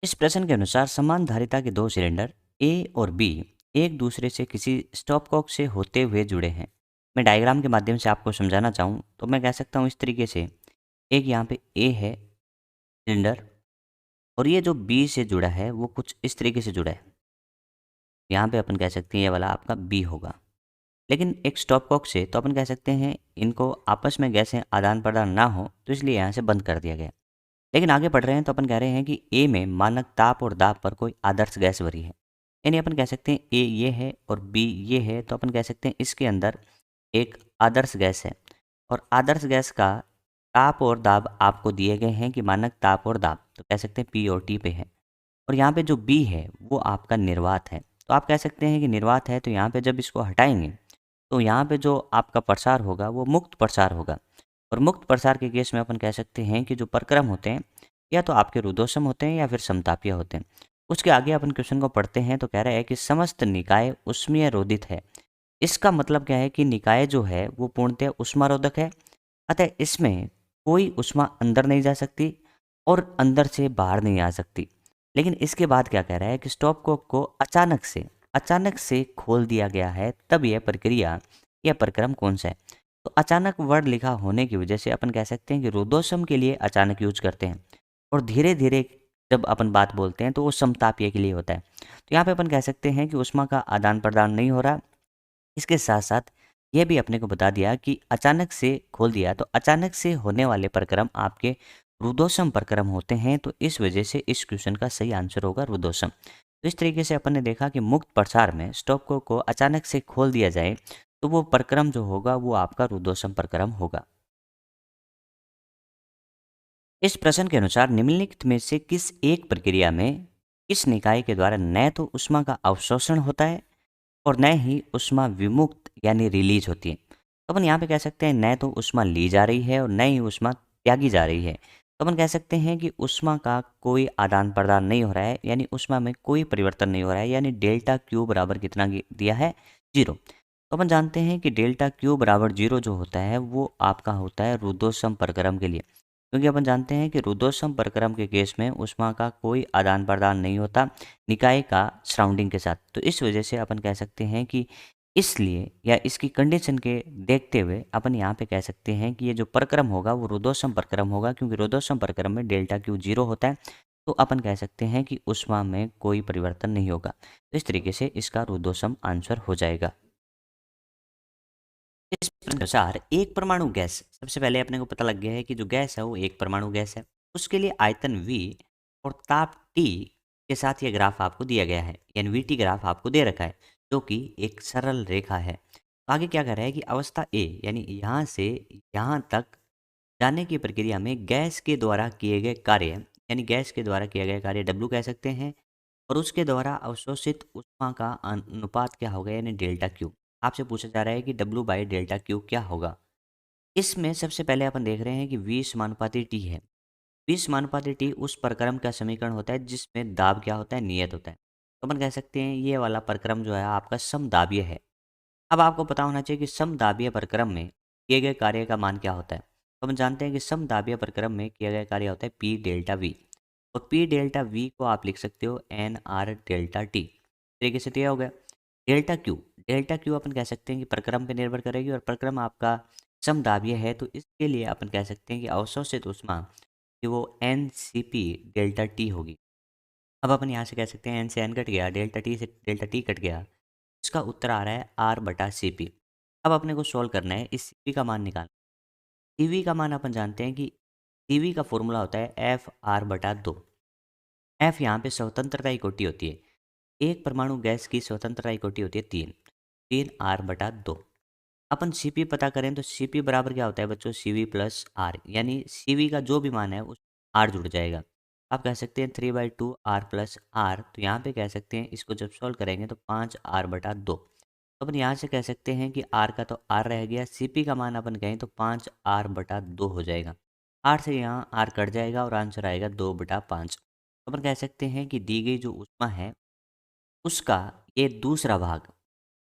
इस प्रश्न के अनुसार समान धारिता के दो सिलेंडर ए और बी एक दूसरे से किसी स्टॉपकॉक से होते हुए जुड़े हैं। मैं डायग्राम के माध्यम से आपको समझाना चाहूँ तो मैं कह सकता हूँ इस तरीके से। एक यहाँ पे ए है सिलेंडर, और ये जो बी से जुड़ा है वो कुछ इस तरीके से जुड़ा है। यहाँ पे अपन कह सकते हैं ये वाला आपका बी होगा। लेकिन एक स्टॉपकॉक से तो अपन कह सकते हैं इनको आपस में गैसें आदान प्रदान ना हो, तो इसलिए यहाँ से बंद कर दिया गया। लेकिन आगे बढ़ रहे हैं तो अपन कह रहे हैं कि ए में मानक ताप और दाब पर कोई आदर्श गैस भरी है। यानी अपन कह सकते हैं ए ये है और बी ये है, तो अपन कह सकते हैं इसके अंदर एक आदर्श गैस है। और आदर्श गैस का ताप और दाब आपको दिए गए हैं कि मानक ताप और दाब, तो कह सकते हैं पी और टी पे है। और यहाँ पे जो बी है वो आपका निर्वात है। तो आप कह सकते हैं कि निर्वात है, तो यहाँ पे जब इसको हटाएंगे तो यहाँ पे जो आपका प्रसार होगा वो मुक्त प्रसार होगा। और मुक्त प्रसार के केस में अपन कह सकते हैं कि जो प्रक्रम होते हैं या तो आपके रुद्धोष्म होते हैं या फिर समतापीय होते हैं। उसके आगे अपन क्वेश्चन को पढ़ते हैं तो कह रहा है कि समस्त निकाय उष्मीय रोधित है। इसका मतलब क्या है कि निकाय जो है वो पूर्णतः ऊष्मारोधक है। अतः इसमें कोई ऊष्मा अंदर नहीं जा सकती और अंदर से बाहर नहीं आ सकती। लेकिन इसके बाद क्या कह रहा है कि स्टॉपकॉक को अचानक से खोल दिया गया है, तब यह प्रक्रिया या प्रक्रम कौन सा है। तो अचानक वर्ड लिखा होने की वजह से अपन कह सकते हैं कि रुद्धोष्म के लिए अचानक यूज करते हैं, और धीरे धीरे जब अपन बात बोलते हैं तो वो समतापीय के लिए होता है। तो यहाँ पे अपन कह सकते हैं कि ऊष्मा का आदान प्रदान नहीं हो रहा। इसके साथ साथ ये भी अपने को बता दिया कि अचानक से खोल दिया, तो अचानक से होने वाले प्रक्रम आपके रुद्धोष्म प्रक्रम होते हैं। तो इस वजह से इस क्वेश्चन का सही आंसर होगा रुद्धोष्म। तो इस तरीके से अपन ने देखा कि मुक्त प्रसार में स्टॉपकॉक को अचानक से खोल दिया जाए तो वो प्रक्रम जो होगा वो आपका रुद्धोष्म प्रक्रम होगा। इस प्रश्न के अनुसार निम्नलिखित में से किस एक प्रक्रिया में किस निकाय के द्वारा न तो ऊष्मा का अवशोषण होता है और न ही ऊष्मा विमुक्त यानी रिलीज होती है। तो अपन यहाँ पे कह सकते हैं न तो ऊष्मा ली जा रही है और न ही ऊष्मा त्यागी जा रही है। तो अपन कह सकते हैं कि ऊष्मा का कोई आदान प्रदान नहीं हो रहा है, यानी ऊष्मा में कोई परिवर्तन नहीं हो रहा है, यानी डेल्टा क्यू बराबर कितना दिया है, 0। तो अपन जानते हैं कि डेल्टा क्यू बराबर 0 जो होता है वो आपका होता है रुद्धोष्म प्रक्रम के लिए। क्योंकि अपन जानते हैं कि रुद्धोष्म प्रक्रम के केस में ऊष्मा का कोई आदान प्रदान नहीं होता निकाय का सराउंडिंग के साथ। तो इस वजह से अपन कह सकते हैं कि इसलिए या इसकी कंडीशन के देखते हुए अपन यहाँ पे कह सकते हैं कि ये जो प्रक्रम होगा वो रुद्धोष्म प्रक्रम होगा, क्योंकि रुद्धोष्म प्रक्रम में डेल्टा क्यू 0 होता है। तो अपन कह सकते हैं कि ऊष्मा में कोई परिवर्तन नहीं होगा। तो इस तरीके से इसका रुद्धोष्म आंसर हो जाएगा। इस प्रश्न के अनुसार एक परमाणु गैस, सबसे पहले अपने को पता लग गया है कि जो गैस है वो एक परमाणु गैस है। उसके लिए आयतन V और ताप T के साथ ये ग्राफ आपको दिया गया है, यानी VT ग्राफ आपको दे रखा है, जो कि एक सरल रेखा है। तो आगे क्या कर रहा है कि अवस्था A यानी यहाँ से यहाँ तक जाने की प्रक्रिया में गैस के द्वारा किए गए कार्य, यानी गैस के द्वारा किया गया कार्य W कह सकते हैं, और उसके द्वारा अवशोषित ऊष्मा का अनुपात क्या होगा, यानी डेल्टा क्यू। आपसे पूछा जा रहा है कि W बाई डेल्टा क्यू क्या होगा। इसमें सबसे पहले अपन देख रहे हैं कि V समानुपाती T है। V समानुपाती T उस प्रक्रम का समीकरण होता है जिसमें दाब क्या होता है, नियत होता है। तो अपन कह सकते हैं ये वाला प्रक्रम जो है आपका समदाबीय है। अब आपको पता होना चाहिए कि समदाबीय प्रक्रम में किए गए कार्य का मान क्या होता है। तो हम जानते हैं कि समदाबीय प्रक्रम में किया गया कार्य होता है P डेल्टा V, और P डेल्टा V को आप लिख सकते हो NR डेल्टा T। तरीके से तो यह हो गया। डेल्टा क्यू अपन कह सकते हैं कि प्रक्रम पे निर्भर करेगी, और प्रक्रम आपका समदाबीय है, तो इसके लिए अपन कह सकते हैं कि अवशोषित ऊष्मा कि वो NCP डेल्टा T होगी। अब अपन यहाँ से कह सकते हैं N से N कट गया, डेल्टा T से डेल्टा T कट गया। इसका उत्तर आ रहा है R/CP। अब अपने को सोल्व करना है, इस CP का मान निकालना। CV का मान अपन जानते हैं कि CV का फॉर्मूला होता है FR/2। F यहाँ पे स्वतंत्रता इकोटी होती है। एक परमाणु गैस की स्वतंत्रता इकोटी होती है 3 R/2। अपन Cp पता करें तो Cp बराबर क्या होता है बच्चों, Cv प्लस R, यानी Cv का जो भी मान है उस R जुड़ जाएगा। आप कह सकते हैं 3/2 R प्लस R। तो यहाँ पे कह सकते हैं इसको जब सॉल्व करेंगे तो 5R/2। तो अपन यहाँ से कह सकते हैं कि R का तो R रह गया, Cp का मान अपन कहें तो 5R/2 हो जाएगा। R से यहाँ R कट जाएगा और आंसर आएगा 2/5। तो अपन कह सकते हैं कि दी गई जो ऊष्मा है उसका ये दूसरा भाग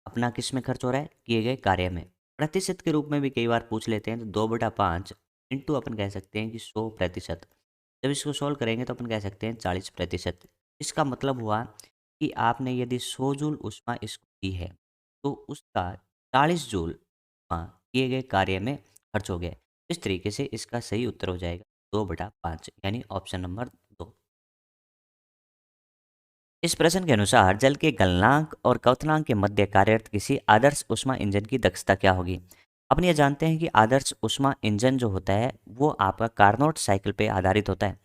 अपना किस में खर्च हो रहा है, किए गए कार्य में। प्रतिशत के रूप में भी कई बार पूछ लेते हैं, तो 2/5 इंटू अपन कह सकते हैं कि 100%। जब इसको सोल्व करेंगे तो अपन कह सकते हैं 40%। इसका मतलब हुआ कि आपने यदि 100 जूल ऊष्मा इसको दी है, तो उसका 40 जूल किए गए कार्य में खर्च हो गया। इस तरीके से इसका सही उत्तर हो जाएगा 2/5 यानी ऑप्शन नंबर 2। इस प्रश्न के अनुसार जल के गलनांक और क्वथनांक के मध्य कार्यरत किसी आदर्श ऊष्मा इंजन की दक्षता क्या होगी। अपन ये जानते हैं कि आदर्श ऊष्मा इंजन जो होता है वो आपका कार्नोट साइकिल पे आधारित होता है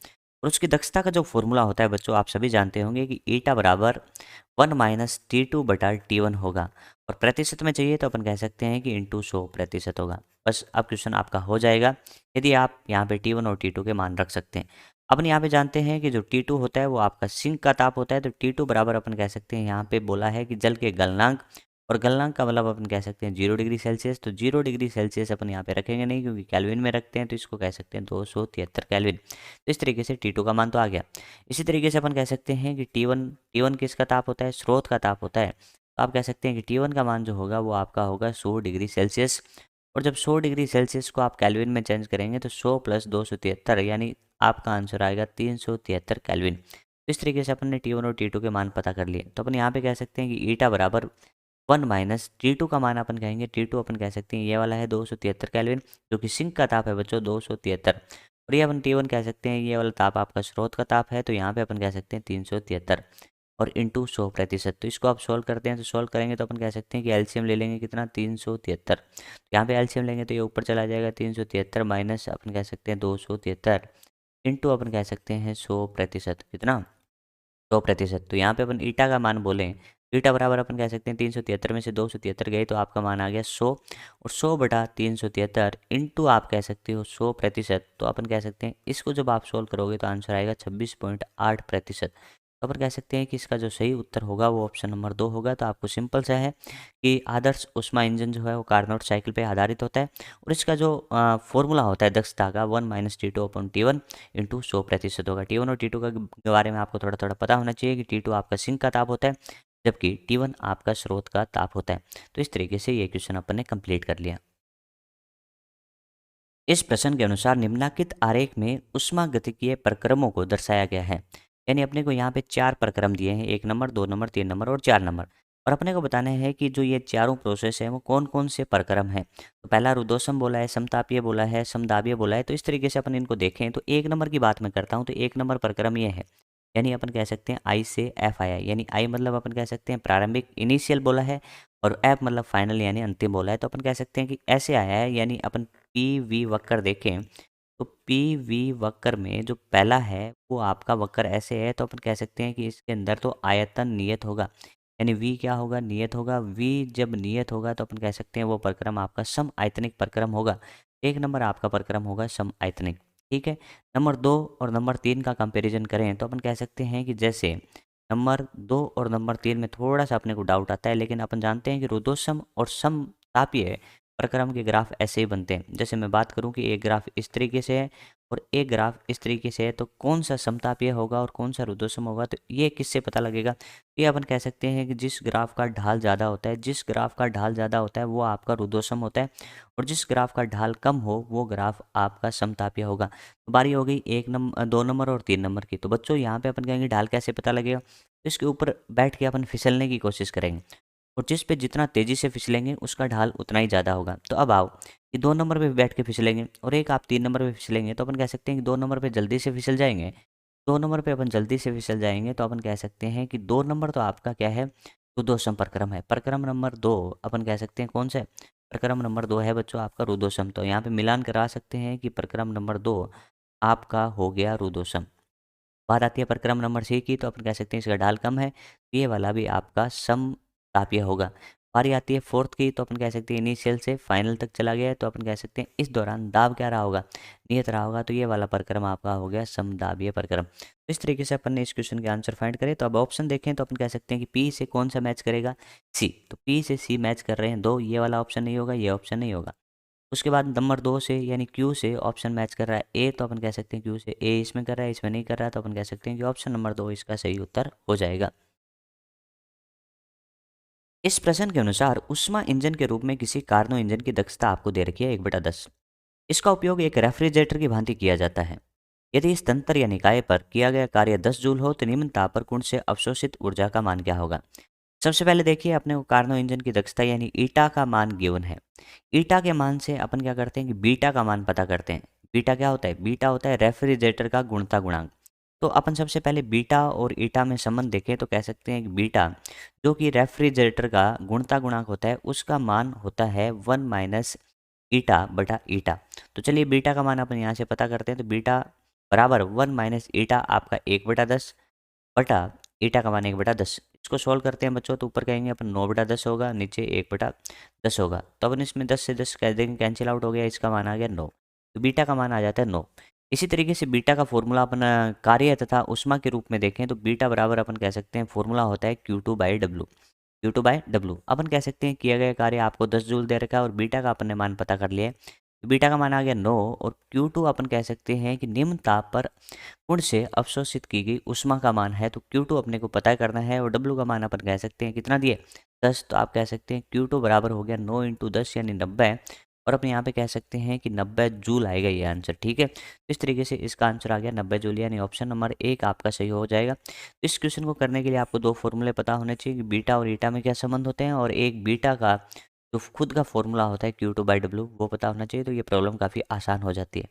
और उसकी दक्षता का जो फॉर्मूला होता है बच्चों आप सभी जानते होंगे कि ईटा बराबर 1 - T2/T1 होगा और प्रतिशत में चाहिए तो अपन कह सकते हैं कि इंटू 100% होगा। बस अब क्वेश्चन आपका हो जाएगा यदि आप यहाँ पे T1 और T2 के मान रख सकते हैं। अपन यहाँ पे जानते हैं कि जो T2 होता है वो आपका सिंक का ताप होता है, तो T2 बराबर अपन कह सकते हैं यहाँ पे बोला है कि जल के गलनांक और गलनांक का मतलब अपन कह सकते हैं 0 डिग्री सेल्सियस। तो 0 डिग्री सेल्सियस अपन यहाँ पे रखेंगे नहीं क्योंकि केल्विन में रखते हैं, तो इसको कह सकते हैं 273 केल्विन। तो इस तरीके से T2 का मान तो आ गया। इसी तरीके से अपन कह सकते हैं कि T1 किसका ताप होता है, स्रोत का ताप होता है। तो आप कह सकते हैं कि T1 का मान जो होगा वो आपका होगा 100 डिग्री सेल्सियस। और जब 100 डिग्री सेल्सियस को आप केल्विन में चेंज करेंगे तो 100 + 273 यानी आपका आंसर आएगा 373 केल्विन। तो इस तरीके से अपन ने T1 और T2 के मान पता कर लिए। तो अपन यहाँ पे कह सकते हैं कि ईटा बराबर 1 - T2 का मान अपन कहेंगे T2 अपन कह सकते हैं ये वाला है 273 केल्विन, जो कि सिंक का ताप है बच्चों 273। और ये अपन T1 कह सकते हैं ये वाला ताप आपका स्रोत का ताप है, तो यहाँ पे अपन कह सकते हैं 373 और इंटू 100%। तो इसको आप सोल्व करते हैं तो सोल्व करेंगे तो अपन कह सकते हैं कि एलसीएम ले लेंगे कितना 373। तो यहाँ पे एलसीएम लेंगे तो ये ऊपर चला जाएगा 373 माइनस अपन कह सकते हैं 273 इंटू अपन कह सकते हैं 100%। कितना 100%। तो यहाँ पे अपन ईटा का मान बोलें, ईटा बराबर अपन कह सकते हैं 373 में से 273 गए तो आपका मान आ गया 100 और 100/373 इंटू आप कह सकते हो 100%। तो अपन कह सकते हैं इसको जब आप सोल्व करोगे तो आंसर आएगा 26.8%। तो अपन कह सकते हैं कि इसका जो सही उत्तर होगा वो ऑप्शन नंबर 2 होगा। तो आपको सिंपल सा है कि आदर्श ऊष्मा इंजन जो है वो कार्नोट साइकिल पे आधारित होता है और इसका जो फॉर्मूला होता है दक्षता का 1 - T2/T1 इंटू 100% होगा। T1 और T2 के बारे में आपको थोड़ा थोड़ा पता होना चाहिए कि T2 आपका सिंक का ताप होता है जबकि T1 आपका स्रोत का ताप होता है। तो इस तरीके से ये क्वेश्चन अपन ने कंप्लीट कर लिया। इस प्रश्न के अनुसार निम्नलिखित आरेख में ऊष्मागतिकीय प्रक्रमों को दर्शाया गया है। यानी अपने को यहाँ पे 4 प्रक्रम दिए हैं, 1 नंबर, 2 नंबर, 3 नंबर और 4 नंबर। और अपने को बताना है कि जो ये चारों प्रोसेस हैं वो कौन कौन से प्रक्रम हैं। तो पहला रुद्धोष्म बोला है, समतापीय बोला है, समदाबीय बोला है। तो इस तरीके से अपन इनको देखें तो 1 नंबर की बात मैं करता हूँ तो 1 नंबर प्रक्रम ये है, यानी अपन कह सकते हैं आई से एफ आया, यानी आई मतलब अपन कह सकते हैं प्रारंभिक इनिशियल बोला है और एफ मतलब फाइनल यानी अंतिम बोला है। तो अपन कह सकते हैं कि ऐसे आया है, यानी अपन पी वी वक्र देखें तो पी वी वक्र में जो पहला है वो आपका वक्र ऐसे है, तो अपन कह सकते हैं कि इसके अंदर तो आयतन नियत होगा, यानी वी क्या होगा, नियत होगा। वी जब नियत होगा तो अपन कह सकते हैं वो प्रक्रम आपका सम आयतनिक प्रक्रम होगा। 1 नंबर आपका प्रक्रम होगा सम आयतनिक। ठीक है। नंबर 2 और नंबर 3 का कंपैरिजन करें तो अपन कह सकते हैं कि जैसे नंबर 2 और नंबर 3 में थोड़ा सा अपने को डाउट आता है, लेकिन अपन जानते हैं कि रुद्धोष्म और समतापीय प्रक्रम के ग्राफ ऐसे ही बनते हैं। जैसे मैं बात करूं कि एक ग्राफ इस तरीके से है और एक ग्राफ इस तरीके से है, तो कौन सा समतापीय होगा और कौन सा रुद्धोष्म होगा, तो ये किससे पता लगेगा। ये अपन कह सकते हैं कि जिस ग्राफ का ढाल ज़्यादा होता है, जिस ग्राफ का ढाल ज़्यादा होता है वो आपका रुद्धोष्म होता है और जिस ग्राफ का ढाल कम हो वो ग्राफ आपका समतापीय होगा। तो बारी हो गई 2 नंबर और 3 नंबर की। तो बच्चों यहाँ पे अपन कहेंगे ढाल कैसे पता लगेगा, तो इसके ऊपर बैठ के अपन फिसलने की कोशिश करेंगे और जिस पे जितना तेज़ी से फिसलेंगे उसका ढाल उतना ही ज़्यादा होगा। तो अब आओ कि 2 नंबर पे बैठ के फिसलेंगे और एक आप 3 नंबर पे फिसलेंगे, तो अपन कह सकते हैं कि 2 नंबर पे जल्दी से फिसल जाएंगे। 2 नंबर पे अपन जल्दी से फिसल जाएंगे तो अपन कह सकते हैं कि 2 नंबर तो आपका क्या है, रुद्धोष्म प्रक्रम है। प्रक्रम नंबर 2 अपन कह सकते हैं कौन सा है, प्रक्रम नंबर 2 है बच्चों आपका रुद्धोष्म। तो यहाँ पे मिलान करा सकते हैं कि प्रक्रम नंबर 2 आपका हो गया रुद्धोष्म। बात आती है प्रक्रम नंबर 6 की, तो अपन कह सकते हैं इसका ढाल कम है, तो ये वाला भी आपका समतापीय होगा। बारी आती है फोर्थ की, तो अपन कह सकते हैं इनिशियल से फाइनल तक चला गया है, तो अपन कह सकते हैं इस दौरान दाब क्या रहा होगा, नियत रहा होगा। तो ये वाला प्रक्रम आपका हो गया समदाबीय प्रक्रम। तो इस तरीके से अपन ने इस क्वेश्चन के आंसर फाइंड करे। तो अब ऑप्शन देखें तो अपन कह सकते हैं कि पी से कौन सा मैच करेगा, सी। तो पी से सी मैच कर रहे हैं दो, ये वाला ऑप्शन नहीं होगा, ये ऑप्शन नहीं होगा। उसके बाद नंबर 2 से यानी क्यू से ऑप्शन मैच कर रहा है ए, तो अपन कह सकते हैं क्यू से ए इसमें कर रहा है, इसमें नहीं कर रहा है, तो अपन कह सकते हैं कि ऑप्शन नंबर 2 इसका सही उत्तर हो जाएगा। इस प्रश्न के अनुसार ऊष्मा इंजन के रूप में किसी कार्नो इंजन की दक्षता आपको दे रखी है 1/10। इसका उपयोग एक रेफ्रिजरेटर की भांति किया जाता है। यदि इस तंत्र या निकाय पर किया गया कार्य 10 जूल हो तो निम्न ताप पर कुंड से अवशोषित ऊर्जा का मान क्या होगा। सबसे पहले देखिए अपने को कार्नो इंजन की दक्षता यानी ईटा का मान गिवन है। ईटा के मान से अपन क्या करते हैं कि बीटा का मान पता करते हैं। बीटा क्या होता है? बीटा होता है रेफ्रिजरेटर का गुणता गुणांक। तो अपन सबसे पहले बीटा और ईटा में संबंध देखें तो कह सकते हैं कि बीटा जो कि रेफ्रिजरेटर का गुणता गुणांक होता है उसका मान होता है 1 माइनस ईटा बटा ईटा। तो चलिए बीटा का मान अपन यहाँ से पता करते हैं। तो बीटा बराबर 1 माइनस ईटा आपका 1/10 बटा ईटा का मान 1/10। इसको सॉल्व करते हैं बच्चों तो ऊपर कहेंगे अपन 9/10 होगा, नीचे 1/10 होगा। तो अपन इसमें 10 से 10 कह देंगे कैंसिल आउट हो गया, इसका मान आ गया 9। तो बीटा का मान आ जाता है 9। इसी तरीके से बीटा का फॉर्मूला अपन कार्य तथा ऊष्मा के रूप में देखें तो बीटा बराबर अपन कह सकते हैं फॉर्मूला होता है Q2/W। Q2/W अपन कह सकते हैं किया गया कार्य आपको 10 जूल दे रखा है और बीटा का अपन ने मान पता कर लिया है। तो बीटा का मान आ गया 9 और Q2 अपन कह सकते हैं कि निम्न ताप पर गुण से अवशोषित की गई ऊष्मा का मान है। तो Q2 अपने को पता करना है और W का मान अपन कह सकते हैं कितना दिए 10। तो आप कह सकते हैं Q2 बराबर हो गया 9 × 10 यानी 90 और अपने यहाँ पे कह सकते हैं कि 90 जूल आएगा ये आंसर। ठीक है, तो इस तरीके से इसका आंसर आ गया 90 जूल यानी ऑप्शन नंबर 1 आपका सही हो जाएगा। तो इस क्वेश्चन को करने के लिए आपको दो फॉर्मूले पता होने चाहिए कि बीटा और ईटा में क्या संबंध होते हैं और एक बीटा का जो खुद का फॉर्मूला होता है Q2/W वो पता होना चाहिए। तो ये प्रॉब्लम काफ़ी आसान हो जाती है।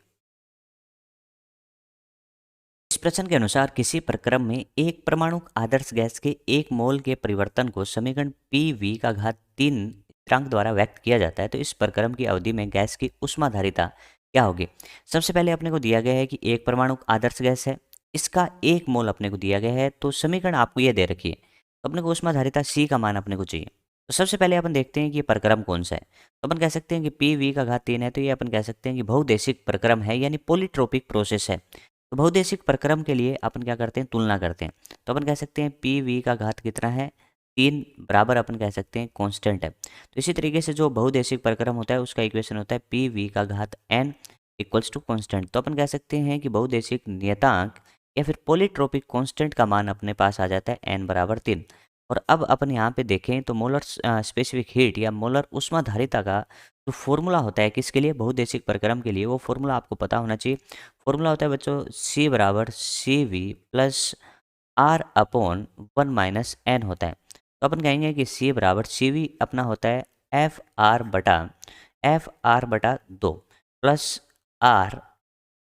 इस प्रश्न के अनुसार किसी प्रक्रम में एक परमाणु आदर्श गैस के 1 मोल के परिवर्तन को समीकरण PV का घात 3 स्थिरांक द्वारा व्यक्त किया जाता है। तो इस प्रक्रम की अवधि में गैस की ऊष्माधारिता क्या होगी। सबसे पहले अपने को दिया गया है कि एक परमाणु आदर्श गैस है, इसका 1 मोल अपने को दिया गया है। तो समीकरण आपको ये दे रखी है, तो अपने को ऊष्माधारिता C का मान अपने को चाहिए। तो सबसे पहले अपन देखते हैं कि ये प्रक्रम कौन सा है। तो अपन कह सकते हैं कि PV का घात 3 है, तो ये अपन कह सकते हैं कि बहुदेशिक प्रक्रम है यानी पॉलीट्रोपिक प्रोसेस है। तो बहुदेशिक प्रक्रम के लिए अपन क्या करते हैं तुलना करते हैं। तो अपन कह सकते हैं PV का घात कितना है 3 बराबर अपन कह सकते हैं कांस्टेंट है। तो इसी तरीके से जो बहुदेशिक प्रक्रम होता है उसका इक्वेशन होता है PV का घात n इक्वल्स टू कांस्टेंट। तो अपन कह सकते हैं कि बहुदेशिक नियतांक या फिर पॉलीट्रोपिक कांस्टेंट का मान अपने पास आ जाता है n बराबर 3। और अब अपन यहाँ पे देखें तो मोलर स्पेसिफिक हीट या मोलर ऊष्माधारिता का जो फॉर्मूला होता है किसके लिए बहुदेशिक प्रक्रम के लिए वो फॉर्मूला आपको पता होना चाहिए। फॉर्मूला होता है बच्चों C बराबर CV plus R upon 1 minus n होता है। तो अपन कहेंगे कि C बराबर CV अपना होता है FR/2 plus R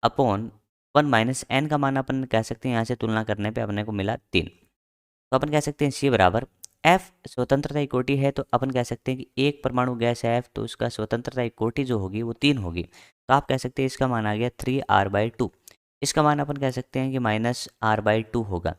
upon 1 minus n का मान अपन कह सकते हैं यहाँ से तुलना करने पे अपने को मिला 3। तो अपन कह सकते हैं C बराबर F स्वतंत्रता की कोटि है। तो अपन कह सकते हैं कि एक परमाणु गैस है F तो उसका स्वतंत्रता की कोटि जो होगी वो 3 होगी। तो आप कह सकते हैं इसका मान आ गया 3R/2। इसका मान अपन कह सकते हैं कि -R/2 होगा।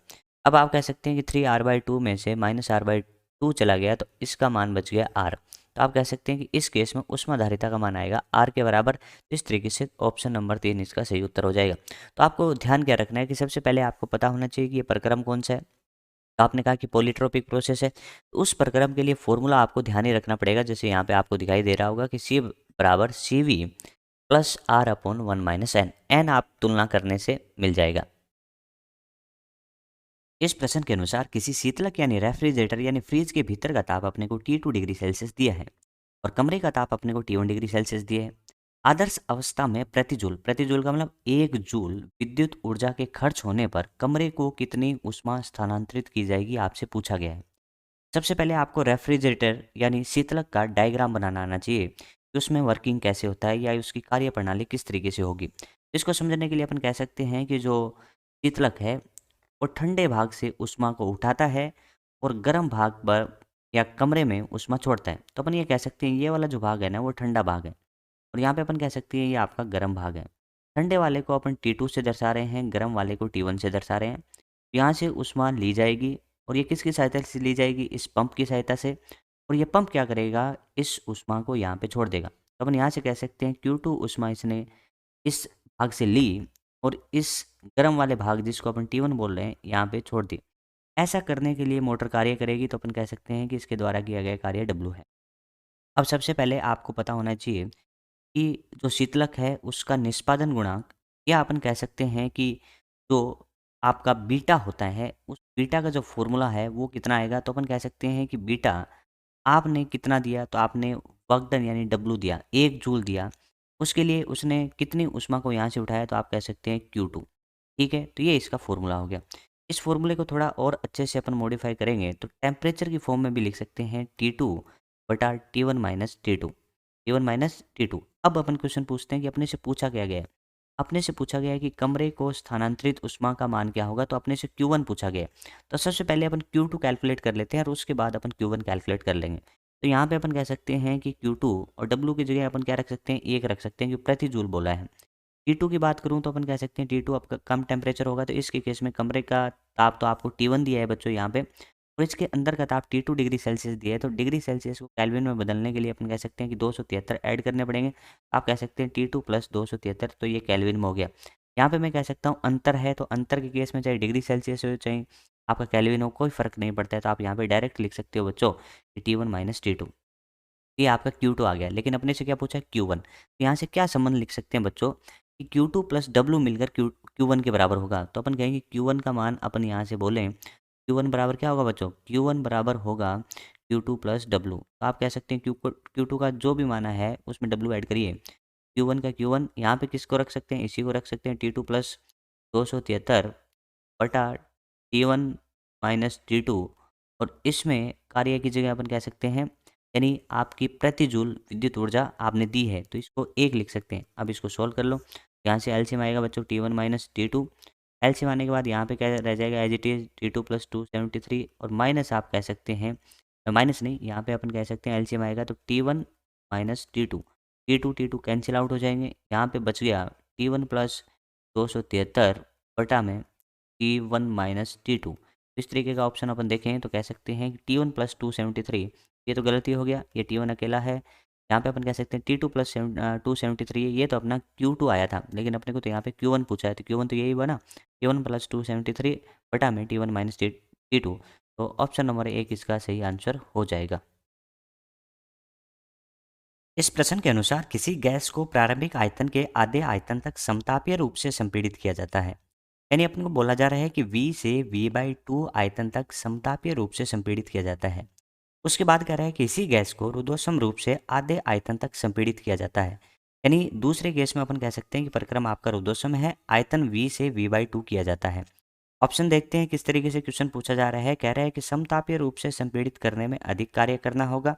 अब आप कह सकते हैं कि 3R/2 में से -R/2 चला गया तो इसका मान बच गया R। तो आप कह सकते हैं कि इस केस में ऊष्माधारिता का मान आएगा R के बराबर। इस तरीके से ऑप्शन नंबर 3 इसका सही उत्तर हो जाएगा। तो आपको ध्यान क्या रखना है कि सबसे पहले आपको पता होना चाहिए कि ये प्रक्रम कौन सा है। तो आपने कहा कि पॉलीट्रोपिक प्रोसेस है, तो उस प्रक्रम के लिए फॉर्मूला आपको ध्यान ही रखना पड़ेगा। जैसे यहाँ पे आपको दिखाई दे रहा होगा कि C बराबर CV plus R upon 1 minus n। n आप तुलना करने से मिल जाएगा। इस प्रश्न के अनुसार किसी शीतलक यानी रेफ्रिजरेटर यानी फ्रिज के भीतर का ताप अपने को T2 डिग्री सेल्सियस दिया है और कमरे का ताप अपने को T1 डिग्री सेल्सियस दिया है। आदर्श अवस्था में प्रति जूल का मतलब 1 जूल विद्युत ऊर्जा के खर्च होने पर कमरे को कितनी ऊष्मा स्थानांतरित की जाएगी आपसे पूछा गया है। सबसे पहले आपको रेफ्रिजरेटर यानी शीतलक का डायग्राम बनाना आना चाहिए कि उसमें वर्किंग कैसे होता है या उसकी कार्यप्रणाली किस तरीके से होगी। इसको समझने के लिए अपन कह सकते हैं कि जो शीतलक है वो ठंडे भाग से ऊष्मा को उठाता है और गर्म भाग पर या कमरे में ऊष्मा छोड़ता है। तो अपन ये कह सकते हैं ये वाला जो भाग है ना वो ठंडा भाग है और यहाँ पे अपन कह सकते हैं ये आपका गर्म भाग है। ठंडे वाले को अपन T2 से दर्शा रहे हैं, गर्म वाले को T1 से दर्शा रहे हैं। यहाँ से ऊष्मा ली जाएगी और ये किसकी सहायता से ली जाएगी, इस पंप की सहायता से। और ये पंप क्या करेगा, इस ऊष्मा को यहाँ पे छोड़ देगा। तो अपन यहाँ से कह सकते हैं Q2 ऊष्मा इसने इस भाग से ली और इस गर्म वाले भाग जिसको अपन T1 बोल रहे हैं यहाँ पे छोड़ दी। ऐसा करने के लिए मोटर कार्य करेगी तो अपन कह सकते हैं कि इसके द्वारा किया गया कार्य W है। अब सबसे पहले आपको पता होना चाहिए कि जो शीतलक है उसका निष्पादन गुणांक या अपन कह सकते हैं कि जो आपका बीटा होता है उस बीटा का जो फॉर्मूला है वो कितना आएगा। तो अपन कह सकते हैं कि बीटा आपने कितना दिया, तो आपने वर्क डन यानी W दिया 1 जूल दिया, उसके लिए उसने कितनी ऊष्मा को यहाँ से उठाया तो आप कह सकते हैं Q2। ठीक है, तो ये इसका फॉर्मूला हो गया। इस फॉर्मूले को थोड़ा और अच्छे से अपन मॉडिफाई करेंगे तो टेम्परेचर की फॉर्म में भी लिख सकते हैं T2 बटा T1 minus T2, T1 minus T2। अब अपन क्वेश्चन पूछते हैं कि अपने से पूछा क्या गया है। अपने से पूछा गया है कि कमरे को स्थानांतरित ऊष्मा का मान क्या होगा, तो अपने से Q1 पूछा गया है। तो सबसे पहले अपन Q2 कैलकुलेट कर लेते हैं और उसके बाद अपन Q1 कैलकुलेट कर लेंगे। तो यहाँ पे अपन कह सकते हैं कि Q2 और W की जगह अपन क्या रख सकते हैं, 1 रख सकते हैं, क्योंकि प्रति जूल बोला है। T2 की बात करूँ तो अपन कह सकते हैं T2 आपका कम टेम्परेचर होगा, तो इसके केस में कमरे का ताप तो आपको T1 दिया है बच्चों यहाँ पे, और इसके अंदर का ताप T2 डिग्री सेल्सियस दिया है। तो डिग्री सेल्सियस को केल्विन में बदलने के लिए अपन कह सकते हैं कि 273 ऐड करने पड़ेंगे। आप कह सकते हैं T2 प्लस 273, तो ये केल्विन में हो गया। यहाँ पे मैं कह सकता हूँ अंतर है, तो अंतर के केस में चाहे डिग्री सेल्सियस हो चाहे आपका केल्विन हो, कोई फ़र्क नहीं पड़ता है। तो आप यहाँ पे डायरेक्ट लिख सकते हो बच्चों कि T1 माइनस T2, ये आपका Q2 आ गया। लेकिन अपने से क्या पूछा है, Q1। तो यहाँ से क्या संबंध लिख सकते हैं बच्चों कि Q2 प्लस W मिलकर Q1 के बराबर होगा। तो अपन कहेंगे Q1 का मान अपन यहाँ से बोलें, Q1 बराबर क्या होगा बच्चों, Q1 बराबर होगा Q2 प्लस W। तो आप कह सकते हैं Q2 का जो भी माना है उसमें W ऐड करिए। Q1 का Q1 यहाँ पे किसको रख सकते हैं, इसी को रख सकते हैं, T2 प्लस 273 बटा T1 माइनस T2, और इसमें कार्य की जगह अपन कह सकते हैं, यानी आपकी प्रति जूल विद्युत ऊर्जा आपने दी है, तो इसको 1 लिख सकते हैं। अब इसको सॉल्व कर लो। यहाँ से एलसीएम आएगा बच्चों T1 माइनस T2। एलसीएम आने के बाद यहाँ पे क्या रह जाएगा, as it is T2 plus 273, और माइनस आप कह सकते हैं, माइनस नहीं, यहाँ पे अपन कह सकते हैं एलसीएम आएगा तो T1 minus T2, T2 cancel out हो जाएंगे। यहाँ पे बच गया T1 प्लस 273 बटा में T1 माइनस T2। इस तरीके का ऑप्शन अपन देखें तो कह सकते हैं कि T1 प्लस 273, ये तो गलती हो गया, ये T1 अकेला है। यहाँ पे अपन कह सकते हैं T2 प्लस 273, ये तो अपना Q2 आया था, लेकिन अपने को तो यहाँ पे Q1 पूछा है, तो Q1 तो यही बना, T1 प्लस 273 बटा में T1 माइनस T2। तो ऑप्शन नंबर 1 इसका सही आंसर हो जाएगा। इस प्रश्न के अनुसार किसी गैस को प्रारंभिक आयतन के आधे आयतन तक समतापीय रूप से संपीड़ित किया जाता है। यानी अपन को बोला जा रहा है कि V से V/2 आयतन तक समतापीय रूप से संपीड़ित किया जाता है। उसके बाद कह रहा है कि इसी गैस को रुद्धोष्म रूप से आधे आयतन तक संपीड़ित किया जाता है। यानी दूसरे गैस में अपन कह सकते हैं कि प्रक्रम आपका रुद्धोष्म है, आयतन V से V/2 किया जाता है। ऑप्शन देखते हैं किस तरीके से क्वेश्चन पूछा जा रहा है। कह रहा है कि समतापीय रूप से संपीड़ित करने में अधिक कार्य करना होगा,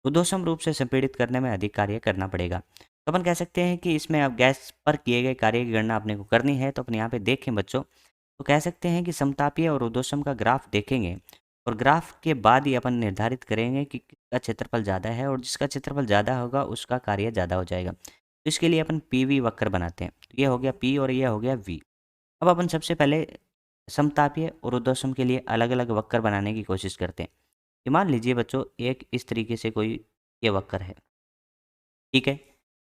रुद्धोष्म रूप से संपीड़ित करने में अधिक कार्य करना पड़ेगा। तो अपन कह सकते हैं कि इसमें अब गैस पर किए गए कार्य की गणना अपने को करनी है। तो अपन यहाँ पे देखें बच्चों, तो कह सकते हैं कि समतापीय और रुद्धोष्म का ग्राफ देखेंगे, और ग्राफ के बाद ही अपन निर्धारित करेंगे कि किसका क्षेत्रफल ज़्यादा है, और जिसका क्षेत्रफल ज़्यादा होगा उसका कार्य ज़्यादा हो जाएगा। तो इसके लिए अपन PV वक्र बनाते हैं। तो ये हो गया P और ये हो गया V। अब अपन सबसे पहले समतापीय और रुद्धोष्म के लिए अलग अलग वक्र बनाने की कोशिश करते हैं। कि मान लीजिए बच्चों, एक इस तरीके से कोई ये वक्र है, ठीक है।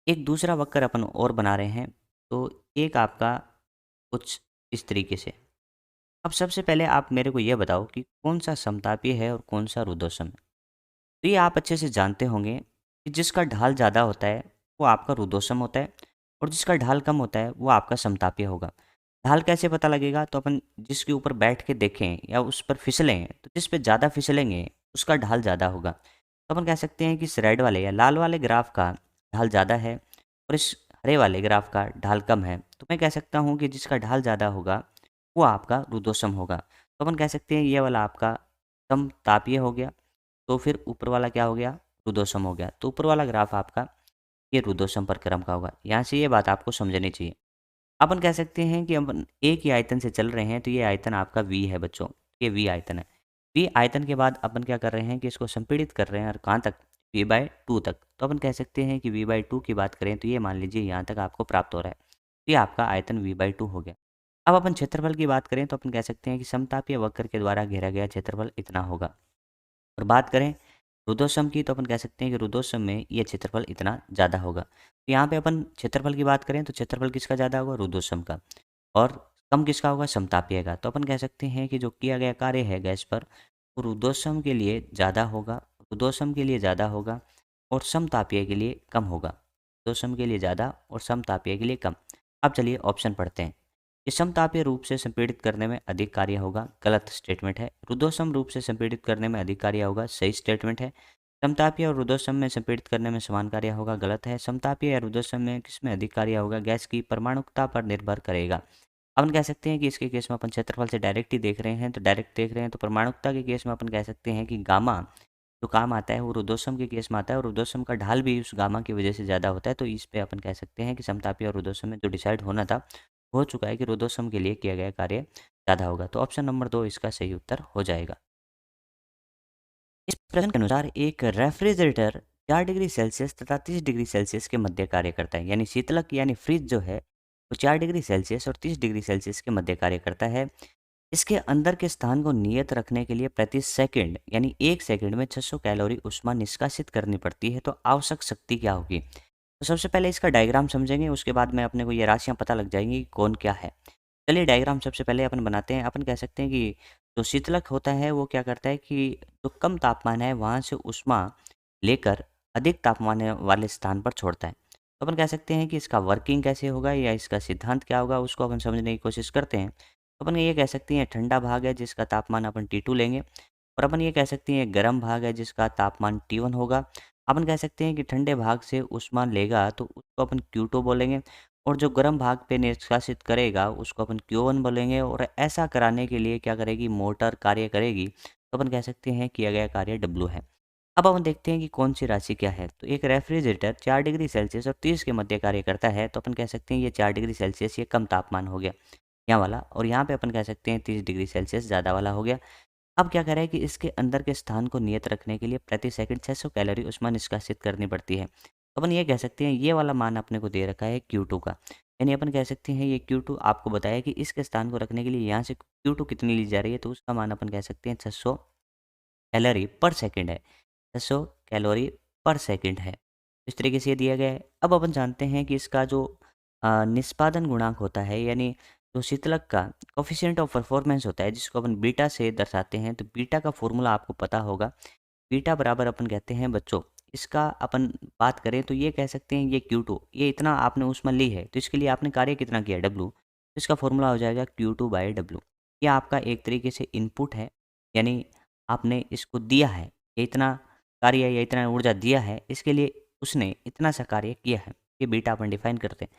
एक दूसरा वक्र अपन और बना रहे हैं, तो एक आपका कुछ इस तरीके से। अब सबसे पहले आप मेरे को ये बताओ कि कौन सा समतापीय है और कौन सा रुद्धोष्म है। तो ये आप अच्छे से जानते होंगे कि जिसका ढाल ज़्यादा होता है वो आपका रुद्धोष्म होता है, और जिसका ढाल कम होता है वो आपका समतापीय होगा। ढाल कैसे पता लगेगा, तो अपन जिसके ऊपर बैठ के देखें या उस पर फिसलें, तो जिस पे ज़्यादा फिसलेंगे उसका ढाल ज़्यादा होगा। तो अपन कह सकते हैं कि इस रेड वाले या लाल वाले ग्राफ का ढाल ज़्यादा है, और इस हरे वाले ग्राफ का ढाल कम है। तो मैं कह सकता हूँ कि जिसका ढाल ज़्यादा होगा वो आपका रुद्धोष्म होगा। तो अपन कह सकते हैं ये वाला आपका समतापीय हो गया, तो फिर ऊपर वाला क्या हो गया, रुद्धोष्म हो गया। तो ऊपर वाला ग्राफ आपका ये रुद्धोष्म प्रक्रम का होगा। यहाँ से ये बात आपको समझनी चाहिए। अपन कह सकते हैं कि अपन एक ही आयतन से चल रहे हैं, तो ये आयतन आपका V है बच्चों, ये V आयतन है। V आयतन के बाद अपन क्या कर रहे हैं कि इसको संपीड़ित कर रहे हैं, और कहाँ तक, V/2 तक। तो अपन कह सकते हैं कि V/2 की बात करें तो ये मान लीजिए यहाँ तक आपको प्राप्त हो रहा है। तो ये आपका आयतन V/2 हो गया। अब अपन क्षेत्रफल की बात करें तो अपन कह सकते हैं कि समतापीय वक्र के द्वारा घेरा गया क्षेत्रफल इतना होगा। और बात करें रुद्धोष्म की, तो अपन कह सकते हैं कि रुद्धोष्म में ये क्षेत्रफल इतना ज़्यादा होगा। तो यहाँ पे अपन क्षेत्रफल की बात करें तो क्षेत्रफल किसका ज़्यादा होगा, रुद्धोष्म का, और कम किसका होगा, समतापीय का। तो अपन कह सकते हैं कि जो किया गया कार्य है गैस पर, वो रुद्धोष्म के लिए ज़्यादा होगा, रुद्धोष्म के लिए ज़्यादा होगा, और समतापीय के लिए कम होगा। रुद्धोष्म के लिए ज़्यादा और समतापीय के लिए कम। अब चलिए ऑप्शन पढ़ते हैं। कि समतापीय रूप से संपीड़ित करने में अधिक कार्य होगा, गलत स्टेटमेंट है। रुद्धोष्म रूप से संपीड़ित करने में अधिक कार्य होगा, सही स्टेटमेंट है। समतापीय और रुद्धोष्म में संपीड़ित करने में समान कार्य होगा, गलत है। समतापीय या रुद्धोष्म में किसमें अधिक कार्य होगा, गैस की परमाणुकता पर निर्भर करेगा। अपन कह सकते हैं कि इसके केस में अपन क्षेत्रफल से डायरेक्ट ही देख रहे हैं, तो डायरेक्ट देख रहे हैं, तो परमाणुकता के केस में अपन कह सकते हैं कि गामा जो काम आता है वो रुद्धोष्म के केस में आता है, और रुद्धोष्म का ढाल भी उस गामा की वजह से ज़्यादा होता है। तो इस पे अपन कह सकते हैं कि समतापी और रुद्धोष्म में जो डिसाइड होना था, हो चुका है कि रुद्धोष्म के लिए किया गया कार्य ज़्यादा होगा। तो ऑप्शन नंबर 2 इसका सही उत्तर हो जाएगा। इस प्रश्न के अनुसार एक रेफ्रिजरेटर 4 डिग्री सेल्सियस तथा 30 डिग्री सेल्सियस के मध्य कार्य करता है। यानी शीतलक यानी फ्रिज जो है वो 4 डिग्री सेल्सियस और 30 डिग्री सेल्सियस के मध्य कार्य करता है। इसके अंदर के स्थान को नियत रखने के लिए प्रति सेकंड यानी 1 सेकंड में 600 कैलोरी ऊष्मा निष्कासित करनी पड़ती है। तो आवश्यक शक्ति क्या होगी? तो सबसे पहले इसका डायग्राम समझेंगे, उसके बाद में अपने को ये राशियाँ पता लग जाएँगी कि कौन क्या है। चलिए डायग्राम सबसे पहले अपन बनाते हैं। अपन कह सकते हैं कि जो शीतलक होता है वो क्या करता है कि जो कम तापमान है वहाँ से ऊष्मा लेकर अधिक तापमान वाले स्थान पर छोड़ता है। तो अपन कह सकते हैं कि इसका वर्किंग कैसे होगा या इसका सिद्धांत क्या होगा, उसको अपन समझने की कोशिश करते हैं। तो अपन ये कह सकते हैं ठंडा भाग है जिसका तापमान अपन T2 लेंगे, और अपन ये कह सकते हैं गर्म भाग है जिसका तापमान T1 होगा। अपन कह सकते हैं कि ठंडे भाग से ऊष्मा लेगा तो उसको अपन Q2 बोलेंगे, और जो गर्म भाग पे निष्कासित करेगा उसको अपन Q1 बोलेंगे। और ऐसा कराने के लिए क्या करेगी, मोटर कार्य करेगी, तो अपन कह सकते हैं किया गया कार्य W है। अब अपन देखते हैं कि कौन सी राशि क्या है। तो एक रेफ्रिजरेटर 4 डिग्री सेल्सियस और 30 के मध्य कार्य करता है, तो अपन कह सकते हैं ये 4 डिग्री सेल्सियस ये कम तापमान हो गया यहाँ वाला, और यहाँ पे अपन कह सकते हैं 30 डिग्री सेल्सियस ज़्यादा वाला हो गया। अब क्या कह रहा है कि इसके अंदर के स्थान को नियत रखने के लिए प्रति सेकंड 600 कैलोरी ऊष्मा निष्कासित करनी पड़ती है। तो अपन ये कह सकते हैं ये वाला मान अपने को दे रखा है Q2 का। यानी अपन कह सकते हैं ये Q2 आपको बताया कि इसके स्थान को रखने के लिए यहाँ से Q2 कितनी ली जा रही है, तो उसका मान अपन कह सकते हैं 600 कैलोरी पर सेकंड है। 600 कैलोरी पर सेकंड है। इस तरीके से ये दिया गया है। अब अपन जानते हैं कि इसका जो निष्पादन गुणांक होता है, यानी जो शीतलक का कोएफ़िशिएंट ऑफ परफॉर्मेंस होता है जिसको अपन बीटा से दर्शाते हैं, तो बीटा का फ़ॉर्मूला आपको पता होगा। बीटा बराबर अपन कहते हैं बच्चों, इसका अपन बात करें तो ये कह सकते हैं ये Q2 ये इतना आपने ऊष्मा ली है, तो इसके लिए आपने कार्य कितना किया W, तो इसका फ़ॉर्मूला हो जाएगा Q2/W। ये आपका एक तरीके से इनपुट है, यानी आपने इसको दिया है, ये इतना कार्य या इतना ऊर्जा दिया है, इसके लिए उसने इतना सा कार्य किया है। ये बीटा अपन डिफाइन करते हैं,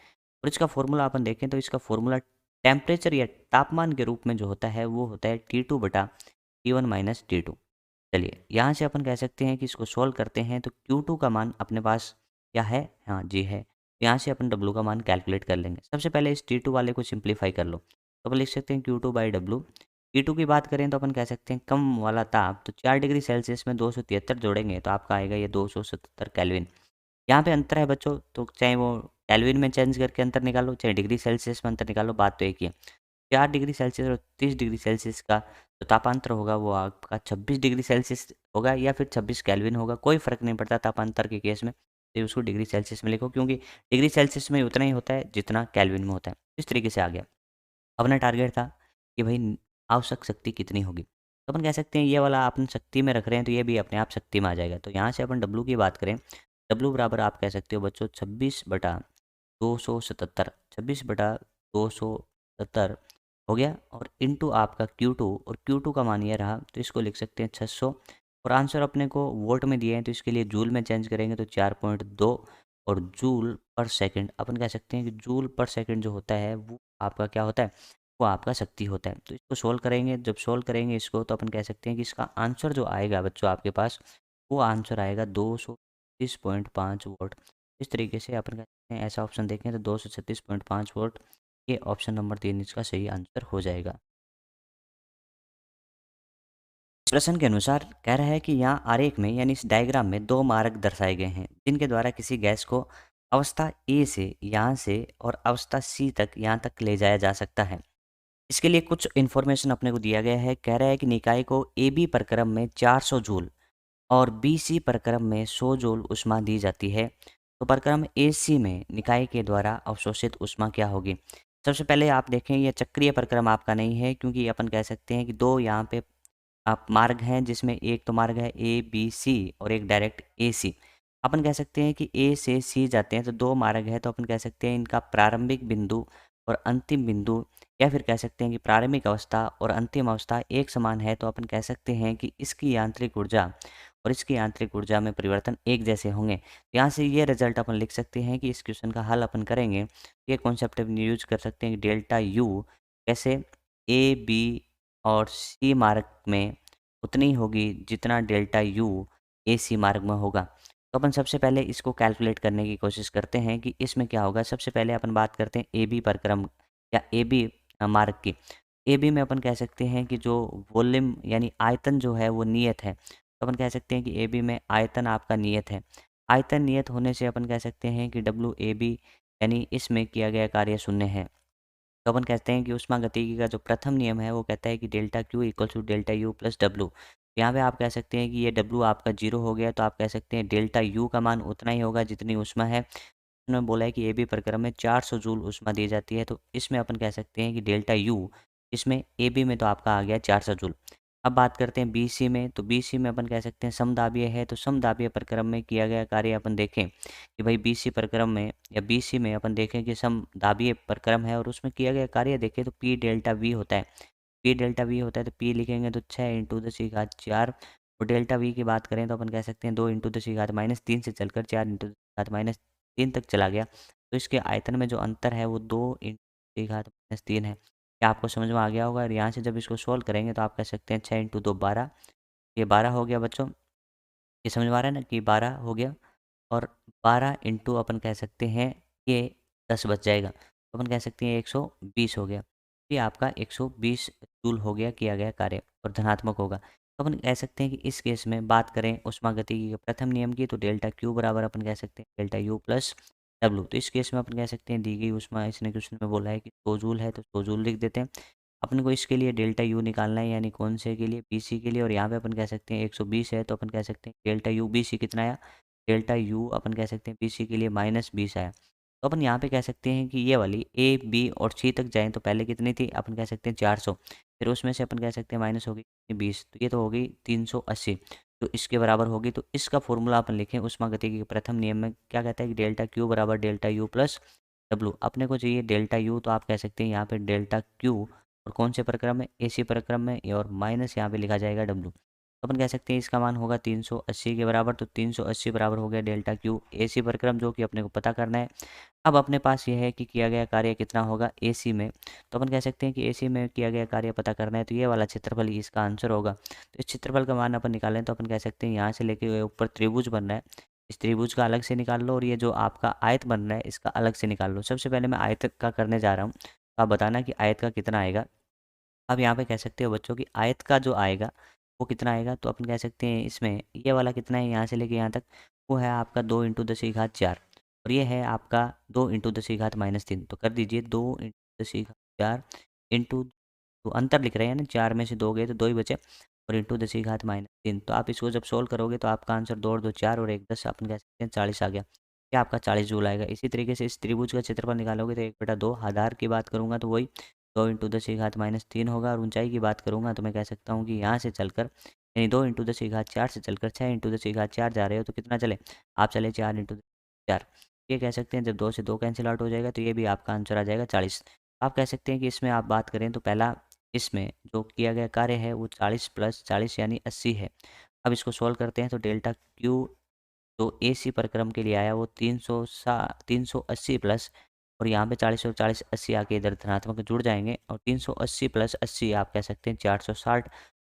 और इसका फ़ॉर्मूला अपन देखें तो इसका फ़ॉर्मूला टेम्परेचर या तापमान के रूप में जो होता है वो होता है T2/T1 - T2। चलिए यहाँ से अपन कह सकते हैं कि इसको सॉल्व करते हैं, तो Q2 का मान अपने पास क्या है? हाँ जी है। यहाँ से अपन W का मान कैलकुलेट कर लेंगे। सबसे पहले इस T2 वाले को सिंप्लीफाई कर लो, तो अपन लिख सकते हैं Q2/W। T2 की बात करें तो अपन कह सकते हैं कम वाला ताप, तो 4 डिग्री सेल्सियस में 273 जोड़ेंगे तो आपका आएगा ये 277 केल्विन। यहाँ पे अंतर है बच्चों, तो चाहे वो केल्विन में चेंज करके अंतर निकालो, चाहे डिग्री सेल्सियस में अंतर निकालो, बात तो एक ही है। 4 डिग्री सेल्सियस और 30 डिग्री सेल्सियस का जो तापांतर होगा वो आपका 26 डिग्री सेल्सियस होगा या फिर 26 केल्विन होगा, कोई फ़र्क नहीं पड़ता तापांतर के केस में। तो उसको डिग्री सेल्सियस में लिखो, क्योंकि डिग्री सेल्सियस में उतना ही होता है जितना केल्विन में होता है। इस तरीके से आ गया। अपना टारगेट था कि भाई आवश्यक शक्ति कितनी होगी, तो अपन कह सकते हैं ये वाला अपन शक्ति में रख रहे हैं तो ये भी अपने आप शक्ति में आ जाएगा। तो यहाँ से अपन W की बात करें, W बराबर आप कह सकते हो बच्चों 26/277, 26/277 हो गया, और इनटू आपका Q2, और Q2 का मान ये रहा, तो इसको लिख सकते हैं 600, और आंसर अपने को वोल्ट में दिए हैं तो इसके लिए जूल में चेंज करेंगे तो 4.2, और जूल पर सेकंड अपन कह सकते हैं कि जूल पर सेकंड जो होता है वो आपका क्या होता है, वो आपका शक्ति होता है। तो इसको सोल्व करेंगे, जब सोल्व करेंगे इसको तो अपन कह सकते हैं कि इसका आंसर जो आएगा बच्चों आपके पास, वो आंसर आएगा 236.5 वोल्ट। इस तरीके से अपन कहते हैं, ऐसा ऑप्शन देखें तो 236.5 वोल्ट, ये ऑप्शन नंबर 3 इसका सही आंसर हो जाएगा। इस प्रश्न के अनुसार कह रहा है कि यहाँ आरेख में यानी इस डायग्राम में 2 मार्ग दर्शाए गए हैं जिनके द्वारा किसी गैस को अवस्था ए से यहाँ से और अवस्था सी तक यहाँ तक ले जाया जा सकता है। इसके लिए कुछ इन्फॉर्मेशन अपने को दिया गया है। कह रहा है कि निकाय को ए बी प्रक्रम में 400 जूल और बी सी प्रक्रम में 100 जूल ऊष्मा दी जाती है। तो प्रक्रम ए सी में निकाय के द्वारा अवशोषित ऊष्मा क्या होगी? सबसे पहले आप देखें ये चक्रीय प्रक्रम आपका नहीं है, क्योंकि अपन कह सकते हैं कि दो यहाँ पे आप मार्ग हैं जिसमें एक तो मार्ग है ए बी सी और एक डायरेक्ट ए सी। अपन कह सकते हैं कि ए से सी जाते हैं तो दो मार्ग है, तो अपन कह सकते हैं इनका प्रारंभिक बिंदु और अंतिम बिंदु, या फिर कह सकते हैं कि प्रारंभिक अवस्था और अंतिम अवस्था एक समान है। तो अपन कह सकते हैं कि इसकी यांत्रिक ऊर्जा और इसकी यांत्रिक ऊर्जा में परिवर्तन एक जैसे होंगे। यहाँ से ये रिजल्ट अपन लिख सकते हैं कि इस क्वेश्चन का हल अपन करेंगे, ये कॉन्सेप्ट अपन यूज कर सकते हैं कि डेल्टा यू कैसे? ए, बी और सी मार्ग में उतनी ही होगी जितना डेल्टा यू ए सी मार्ग में होगा। तो अपन सबसे पहले इसको कैलकुलेट करने की कोशिश करते हैं कि इसमें क्या होगा। सबसे पहले अपन बात करते हैं ए बी प्रक्रम या ए बी मार्ग की। ए बी में अपन कह सकते हैं कि जो वॉल्यूम यानी आयतन जो है वो नियत है। तो अपन कह सकते हैं कि ए बी में आयतन आपका नियत है। आयतन नियत होने से अपन कह सकते हैं कि डब्ल्यू ए बी यानी इसमें किया गया कार्य शून्य है। तो अपन कहते हैं कि ऊष्मागतिकी का जो प्रथम नियम है वो कहता है कि delta Q equal to delta U plus W. यहाँ पे आप कह सकते हैं कि ये डब्ल्यू आपका जीरो हो गया, तो आप कह सकते हैं डेल्टा यू का मान उतना ही होगा जितनी ऊष्मा है। उन्होंने बोला है कि ए बी प्रक्रम में 400 जूल ऊष्मा दी जाती है, तो इसमें अपन कह सकते हैं कि डेल्टा यू, इसमें ए बी में तो आपका आ गया 400 जूल। अब बात करते हैं बी सी में, तो बी सी में अपन कह सकते हैं समदाबीय है, तो समदाबीय प्रक्रम में किया गया कार्य अपन देखें कि भाई बी सी प्रक्रम में या बी सी में अपन देखें कि समदाबीय प्रक्रम है और उसमें किया गया कार्य देखें तो पी डेल्टा वी होता है। पी डेल्टा वी होता है तो पी लिखेंगे तो 6 × 10⁻⁴। और डेल्टा वी की बात करें तो अपन कह सकते हैं 2 × 10⁻³ से चलकर 4 × 10⁻³ तक चला गया। तो इसके आयतन में जो अंतर है वो 2 × 10⁻³ है। क्या आपको समझ में आ गया होगा? और यहाँ से जब इसको सोल्व करेंगे तो आप कह सकते हैं 6 × 2 12, ये 12 हो गया बच्चों। ये समझ में आ रहा है ना कि 12 हो गया। और 12 इंटू अपन कह सकते हैं ये 10 बच जाएगा, तो अपन कह सकते हैं 120 हो गया। ये आपका 120 जूल हो गया किया गया कार्य और धनात्मक होगा। तो अपन कह सकते हैं कि इस केस में बात करें ऊष्मागतिकी के प्रथम नियम की, तो डेल्टा क्यू बराबर अपन कह सकते हैं डेल्टा यू प्लस डब्ल्यू। तो इस केस में अपन कह सकते हैं दी गई ऊष्मा, इसने क्वेश्चन में बोला है कि 100 जूल है तो 100 जूल लिख देते हैं। अपन को इसके लिए डेल्टा यू निकालना है, यानी कौन से के लिए? बीसी के लिए। और यहाँ पे अपन कह सकते हैं 120 है, तो अपन कह सकते हैं डेल्टा यू बीसी कितना आया? डेल्टा यू अपन कह सकते हैं बीसी के लिए -20 आया। तो अपन यहाँ पे कह सकते हैं कि ये वाली ए, बी और सी तक जाएँ तो पहले कितनी थी? अपन कह सकते हैं 400, फिर उसमें से अपन कह सकते हैं माइनस हो गई 20, तो ये तो हो गई 380, तो इसके बराबर होगी। तो इसका फ़ॉर्मूला अपन लिखें ऊष्मागतिकी के प्रथम नियम में क्या कहता है कि डेल्टा क्यू बराबर डेल्टा यू प्लस डब्ल्यू। अपने को चाहिए डेल्टा यू, तो आप कह सकते हैं यहाँ पे डेल्टा क्यू और कौन से प्रक्रम में? एसी प्रक्रम में, और माइनस यहाँ पे लिखा जाएगा डब्ल्यू। तो अपन कह सकते हैं इसका मान होगा 380 के बराबर, तो 380 बराबर हो गया डेल्टा क्यू एसी प्रक्रम, जो कि अपने को पता करना है। अब अपने पास ये है कि किया गया कार्य कितना होगा एसी में, तो अपन कह सकते हैं कि एसी में किया गया कार्य पता करना है, तो ये वाला क्षेत्रफल ही इसका आंसर होगा। तो इस क्षेत्रफल का मान अपन निकालें तो अपन कह सकते हैं यहाँ से लेके ऊपर त्रिभुज बन रहा है, इस त्रिभुज का अलग से निकाल लो, और ये जो आपका आयत बन रहा है इसका अलग से निकाल लो। सबसे पहले मैं आयत का करने जा रहा हूँ, तो आप बताना कि आयत का कितना आएगा। अब यहाँ पे कह सकते हो बच्चों कि आयत का जो आएगा वो कितना आएगा, तो अपन कह सकते हैं इसमें ये वाला कितना है यहाँ से लेके यहाँ तक, वो है आपका 2 × 10⁻⁴, और ये है आपका 2 × 10⁻³ तो कर दीजिए 2 × 10⁻⁴ इंटू, तो अंतर लिख रहे हैं ना, 4 में से 2 गए तो 2 ही बचे, और इंटू 10⁻³ तो आप इसको जब सोल्व करोगे तो आपका आंसर 2 और 2 4 और 1 10, अपन कह सकते हैं 40 आ गया। क्या आपका 40 जूल आएगा। इसी तरीके से इस त्रिभुज का क्षेत्रफल निकालोगे तो 1/2 आधार की बात करूँगा तो वही 2 × 10⁻³ होगा, और ऊंचाई की बात करूँगा तो मैं कह सकता हूँ कि यहाँ से चलकर यानी 2 × 10⁻⁴ से चलकर 6 × 10⁻⁴ जा रहे हो तो कितना चले? आप चले 4 × 10⁻⁴। ये कह सकते हैं जब 2 से 2 कैंसिल आउट हो जाएगा तो ये भी आपका आंसर आ जाएगा 40। आप कह सकते हैं कि इसमें आप बात करें तो पहला इसमें जो किया गया कार्य है वो 40 + 40 यानी 80 है। अब इसको सॉल्व करते हैं तो डेल्टा क्यू जो एसी प्रक्रम के लिए आया वो 380 प्लस, और यहाँ पे 40 और 40 80 आके इधर धनात्मक जुड़ जाएंगे, और 380 + 80 आप कह सकते हैं 460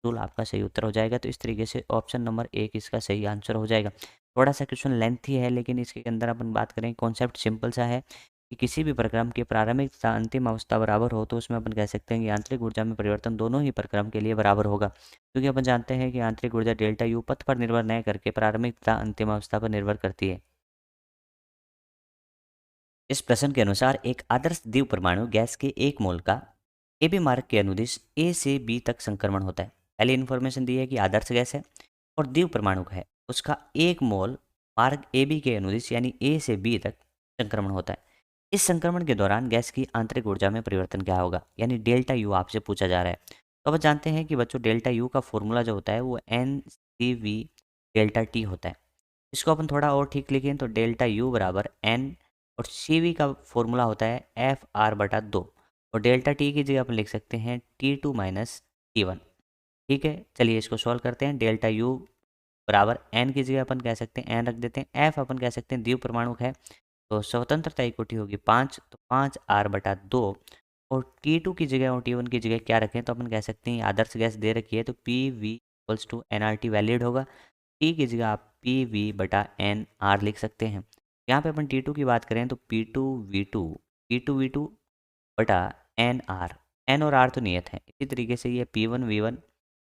जूल आपका सही उत्तर हो जाएगा। तो इस तरीके से ऑप्शन नंबर 1 इसका सही आंसर हो जाएगा। थोड़ा सा क्वेश्चन लेंथी है, लेकिन इसके अंदर अपन बात करें कॉन्सेप्ट सिंपल सा है कि किसी भी प्रक्रम की प्रारंभिक तथा अंतिम अवस्था बराबर हो तो उसमें अपन कह सकते हैं कि आंतरिक ऊर्जा में परिवर्तन दोनों ही प्रक्रम के लिए बराबर होगा, क्योंकि अपन जानते हैं कि आंतरिक ऊर्जा डेल्टा यू पथ पर निर्भर न करके प्रारंभिक तथा अंतिम अवस्था पर निर्भर करती है। इस प्रश्न के अनुसार एक आदर्श द्वीप परमाणु गैस के 1 मोल का ए बी मार्ग के अनुदिश ए से बी तक संक्रमण होता है। पहली इन्फॉर्मेशन दी है कि आदर्श गैस है और द्वीप परमाणु है, उसका 1 मोल मार्ग ए बी के अनुदिश यानी ए से बी तक संक्रमण होता है। इस संक्रमण के दौरान गैस की आंतरिक ऊर्जा में परिवर्तन क्या होगा, यानी डेल्टा यू आपसे पूछा जा रहा है। तो अब जानते हैं कि बच्चों डेल्टा यू का फॉर्मूला जो होता है वो N C V delta T होता है। इसको अपन थोड़ा और ठीक लिखें तो डेल्टा यू बराबर एन, और सी वी का फॉर्मूला होता है एफ आर बटा 2, और डेल्टा टी की जगह अपन लिख सकते हैं T2 - T1। ठीक है, चलिए इसको सॉल्व करते हैं। डेल्टा यू बराबर एन की जगह अपन कह सकते हैं एन रख देते हैं, एफ अपन कह सकते हैं द्वीप परमाणु है, तो स्वतंत्रता इक्वटी होगी 5, तो 5 R/2, और T2 की जगह और T1 की जगह क्या रखें, तो अपन कह सकते हैं आदर्श गैस दे रखी है तो PV equals to NRT valid होगा। T की जगह आप PV/NR लिख सकते हैं। यहाँ पे अपन T2 की बात करें तो P2V2 बटा NR, N और R तो नियत है। इसी तरीके से ये P1V1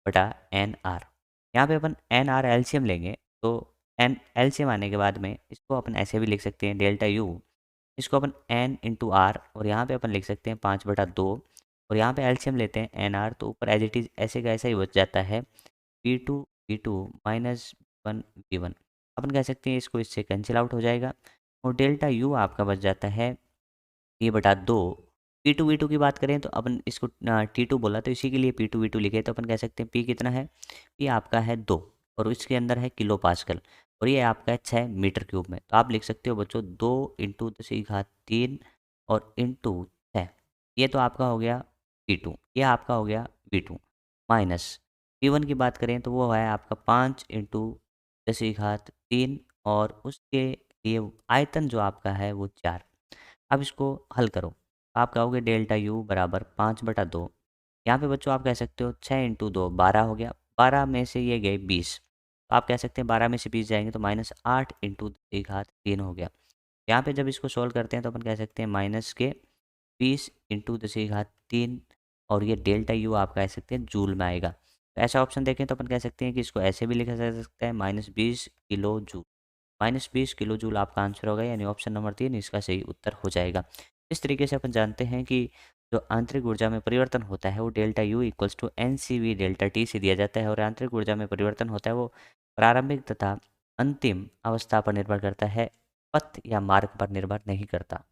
बटा NR, यहाँ पे अपन NR एलसीएम लेंगे तो N एलसीएम आने के बाद में इसको अपन ऐसे भी लिख सकते हैं डेल्टा U, इसको अपन N इंटू आर और यहाँ पे अपन लिख सकते हैं 5/2 और यहाँ पे एलसीएम लेते हैं NR तो ऊपर एज इट इज़ ऐसे का ऐसा ही बच जाता है P2V2 माइनस V1 अपन कह सकते हैं इसको इससे कैंसिल आउट हो जाएगा और डेल्टा U आपका बच जाता है P/2। P2V2 की बात करें तो अपन इसको T2 बोला तो इसी के लिए P2V2 लिखे तो अपन कह सकते हैं P कितना है, P आपका है 2 और इसके अंदर है किलो पास्कल और ये आपका है 6 मीटर क्यूब में। तो आप लिख सकते हो बच्चों 2 इंटू 10⁻³ और इंटू 6, ये तो आपका हो गया P2, ये आपका हो गया V2 माइनस P1 की बात करें तो वो है आपका 5 इंटू 10⁻³ और उसके लिए आयतन जो आपका है वो 4। अब इसको हल करो, आप कहोगे डेल्टा यू बराबर 5/2। यहाँ पे बच्चों आप कह सकते हो 6 इंटू 2 12 हो गया, 12 में से ये गए 20, तो आप कह सकते हैं 12 में से 20 जाएंगे तो -8 इंटू 10⁻³ हो गया। यहाँ पे जब इसको सॉल्व करते हैं तो अपन कह सकते हैं माइनस के 20 इंटू 10⁻³ और ये डेल्टा यू आप कह सकते हैं जूल में आएगा। तो ऐसा ऑप्शन देखें तो अपन कह सकते हैं कि इसको ऐसे भी लिखा जा सकता है -20 किलो जूल, -20 किलो जूल आपका आंसर होगा, यानी ऑप्शन नंबर 3 इसका सही उत्तर हो जाएगा। इस तरीके से अपन जानते हैं कि जो आंतरिक ऊर्जा में परिवर्तन होता है वो delta U equals to NCV delta T से दिया जाता है और आंतरिक ऊर्जा में परिवर्तन होता है वो प्रारंभिक तथा अंतिम अवस्था पर निर्भर करता है, पथ या मार्ग पर निर्भर नहीं करता।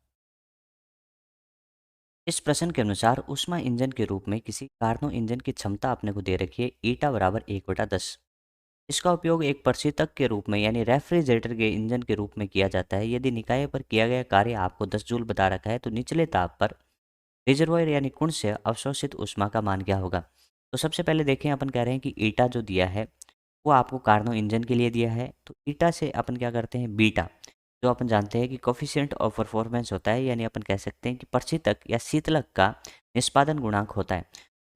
इस प्रश्न के अनुसार ऊष्मा इंजन के रूप में किसी कार्नो इंजन की क्षमता अपने को दे रखी है ईटा बराबर 1/10। इसका उपयोग एक प्रशीतक के रूप में यानी रेफ्रिजरेटर के इंजन के रूप में किया जाता है। यदि निकाय पर किया गया कार्य आपको 10 जूल बता रखा है तो निचले ताप पर रिजर्वायर यानी कुंड से अवशोषित ऊष्मा का मान क्या होगा। तो सबसे पहले देखें, अपन कह रहे हैं कि ईटा जो दिया है वो आपको कार्नो इंजन के लिए दिया है, तो ईटा से अपन क्या करते हैं बीटा, जो अपन जानते हैं कि कोफिशिएंट ऑफ परफॉर्मेंस होता है, यानी अपन कह सकते हैं कि प्रशीतक या शीतलक का निष्पादन गुणांक होता है।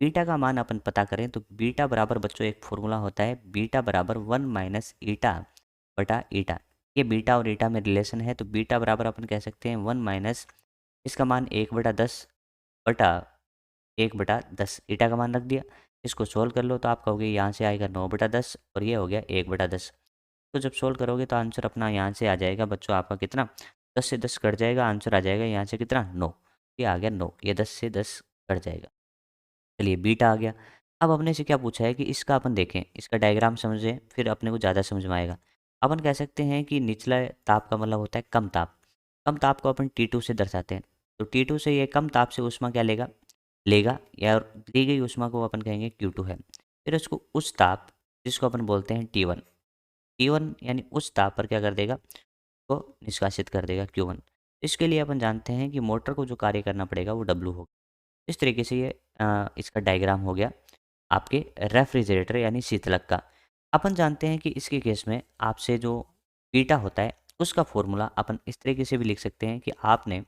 बीटा का मान अपन पता करें तो बीटा बराबर बच्चों एक फॉर्मूला होता है, बीटा बराबर 1 माइनस ईटा बटा ईटा। ये बीटा और ईटा में रिलेशन है तो बीटा बराबर अपन कह सकते हैं 1 माइनस इसका मान 1/10 बटा 1/10 ईटा का मान रख दिया। इसको सोल्व कर लो तो आप कहोगे यहाँ से आएगा 9/10 और ये हो गया 1/10। तो जब सोल्व करोगे तो आंसर अपना यहाँ से आ जाएगा बच्चों आपका कितना, 10 से 10 कट जाएगा, आंसर आ जाएगा यहाँ से कितना 9, ये आ गया 9, ये 10 से 10 कट जाएगा। चलिए बीटा आ गया। अब अपने से क्या पूछा है कि इसका अपन देखें, इसका डायग्राम समझें फिर अपने को ज़्यादा समझ में आएगा। अपन कह सकते हैं कि निचला ताप का मतलब होता है कम ताप, कम ताप को अपन T2 से दर्शाते हैं। तो T2 से ये कम ताप से ऊष्मा क्या लेगा लेगा या ली गई ऊष्मा को अपन कहेंगे Q2 है। फिर उसको उस ताप जिसको अपन बोलते हैं T1, T1 यानी उस ताप पर क्या कर देगा को निष्कासित कर देगा Q1। इसके लिए अपन जानते हैं कि मोटर को जो कार्य करना पड़ेगा वो W होगा। इस तरीके से ये इसका डायग्राम हो गया आपके रेफ्रिजरेटर यानी शीतलक का। अपन जानते हैं कि इसके केस में आपसे जो बीटा होता है उसका फॉर्मूला अपन इस तरीके से भी लिख सकते हैं कि आपने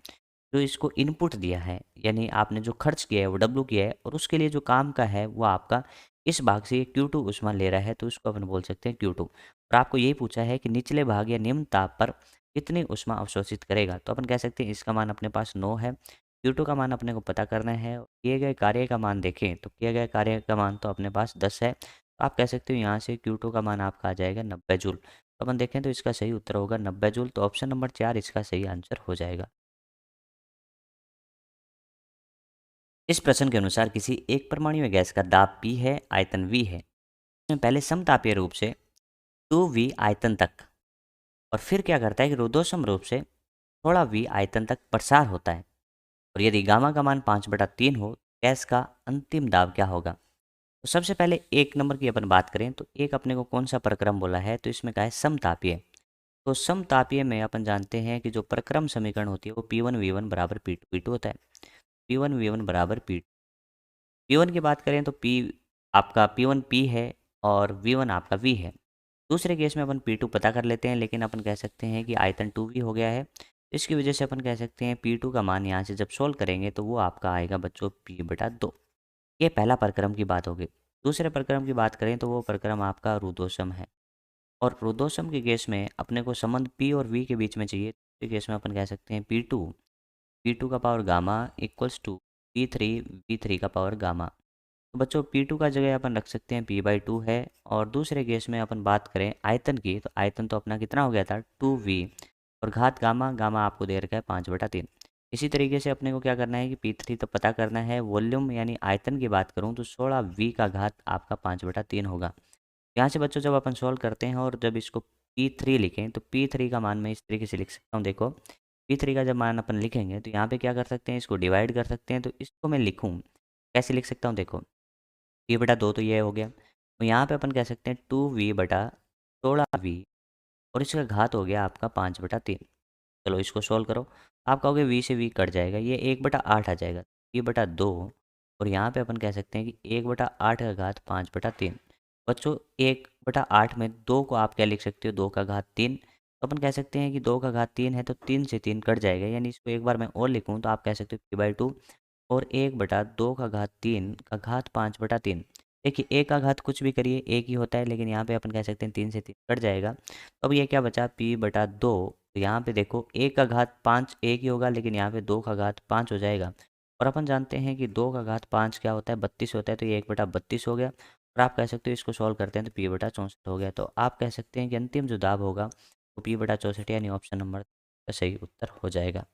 जो इसको इनपुट दिया है यानी आपने जो खर्च किया है वो डब्लू किया है और उसके लिए जो काम का है वो आपका इस भाग से ये Q2 ऊष्मा ले रहा है तो उसको अपन बोल सकते हैं Q2। और आपको यही पूछा है कि निचले भाग या निम्न ताप पर कितनी ऊष्मा अवशोषित करेगा, तो अपन कह सकते हैं इसका मान अपने पास 9 है, Q2 का मान अपने को पता करना है। किए गए कार्य का मान देखें तो किए गए कार्य का मान तो अपने पास 10 है, तो आप कह सकते हो यहाँ से Q2 का मान आपका आ जाएगा 90 जूल। तो अपन देखें तो इसका सही उत्तर होगा 90 जूल, तो ऑप्शन नंबर 4 इसका सही आंसर हो जाएगा। इस प्रश्न के अनुसार किसी एक परमाणु गैस का दाब P है, आयतन V है। इसमें पहले समतापीय रूप से 2V आयतन तक और फिर क्या करता है कि रुद्धोष्म रूप से थोड़ा V आयतन तक प्रसार होता है। और यदि गामा का मान 5/3 हो, गैस का अंतिम दाब क्या होगा। तो सबसे पहले एक नंबर की अपन बात करें तो एक अपने को कौन सा प्रक्रम बोला है, तो इसमें कहा है समतापीय। तो समतापीय में अपन जानते हैं कि जो प्रक्रम समीकरण होती है वो P1V1 बराबर P2V2 होता है। P1V1 बराबर P1 की बात करें तो P आपका P1 P है और V1 आपका V है। दूसरे केस में अपन P2 पता कर लेते हैं, लेकिन अपन कह सकते हैं कि आयतन 2V हो गया है इसकी वजह से अपन कह सकते हैं P2 का मान यहाँ से जब सोल्व करेंगे तो वो आपका आएगा बच्चों P/2। ये पहला प्रक्रम की बात होगी। दूसरे प्रक्रम की बात करें तो वो प्रक्रम आपका रुद्धोष्म है। और रुद्धोष्म के केस में अपने को संबंध P और V के बीच में चाहिए। तो केस में अपन कह सकते हैं P2 का power gamma equals to P3 V3 का पावर गामा। तो बच्चों P2 का जगह अपन रख सकते हैं P/2 है। और दूसरे केस में अपन बात करें आयतन की, तो आयतन तो अपना कितना हो गया था 2V, और घात गामा, गामा आपको दे रखा है 5/3। इसी तरीके से अपने को क्या करना है कि P3 तो पता करना है, वॉल्यूम यानी आयतन की बात करूँ तो 16V का घात आपका 5/3 होगा। यहाँ से बच्चों जब अपन सॉल्व करते हैं और जब इसको P3 लिखें तो P3 का मान मैं इस तरीके से लिख सकता हूँ। देखो P3 का जब मान अपन लिखेंगे तो यहाँ पे क्या कर सकते हैं, इसको डिवाइड कर सकते हैं। तो इसको मैं लिखूँ, कैसे लिख सकता हूँ, देखो P/2 तो ये हो गया। तो यहाँ पे अपन कह सकते हैं 2V/16V, और इसका घात हो गया आपका 5/3। चलो इसको सोल्व करो, आप कहोगे V से V कट जाएगा, ये 1/8 आ जाएगा, P/2। और यहाँ पे अपन कह सकते हैं कि 1/8 का घात 5/3। बच्चों 1/8 में 2 को आप क्या लिख सकते हो, 2 का घात 3। तो अपन कह सकते हैं कि 2 का घात 3 है तो 3 से 3 कट जाएगा, यानी इसको एक बार मैं और लिखूँ तो आप कह सकते हो P/2 और 1/2 का घात 3 का घात 5/3। देखिए एक का घात कुछ भी करिए एक ही होता है, लेकिन यहाँ पे अपन कह सकते हैं 3 से 3 कट जाएगा। तो अब ये क्या बचा P/2। तो यहाँ पे देखो एक का घात 5 एक ही होगा, लेकिन यहाँ पे 2 का घात 5 हो जाएगा। और अपन जानते हैं कि 2 का घात 5 क्या होता है, 32 होता है। तो ये 1/32 हो गया। और आप कह सकते हो इसको सॉल्व करते हैं तो P/64 हो गया। तो आप कह सकते हैं कि अंतिम जो दाब होगा वो P/64 यानी ऑप्शन नंबर का सही उत्तर हो जाएगा।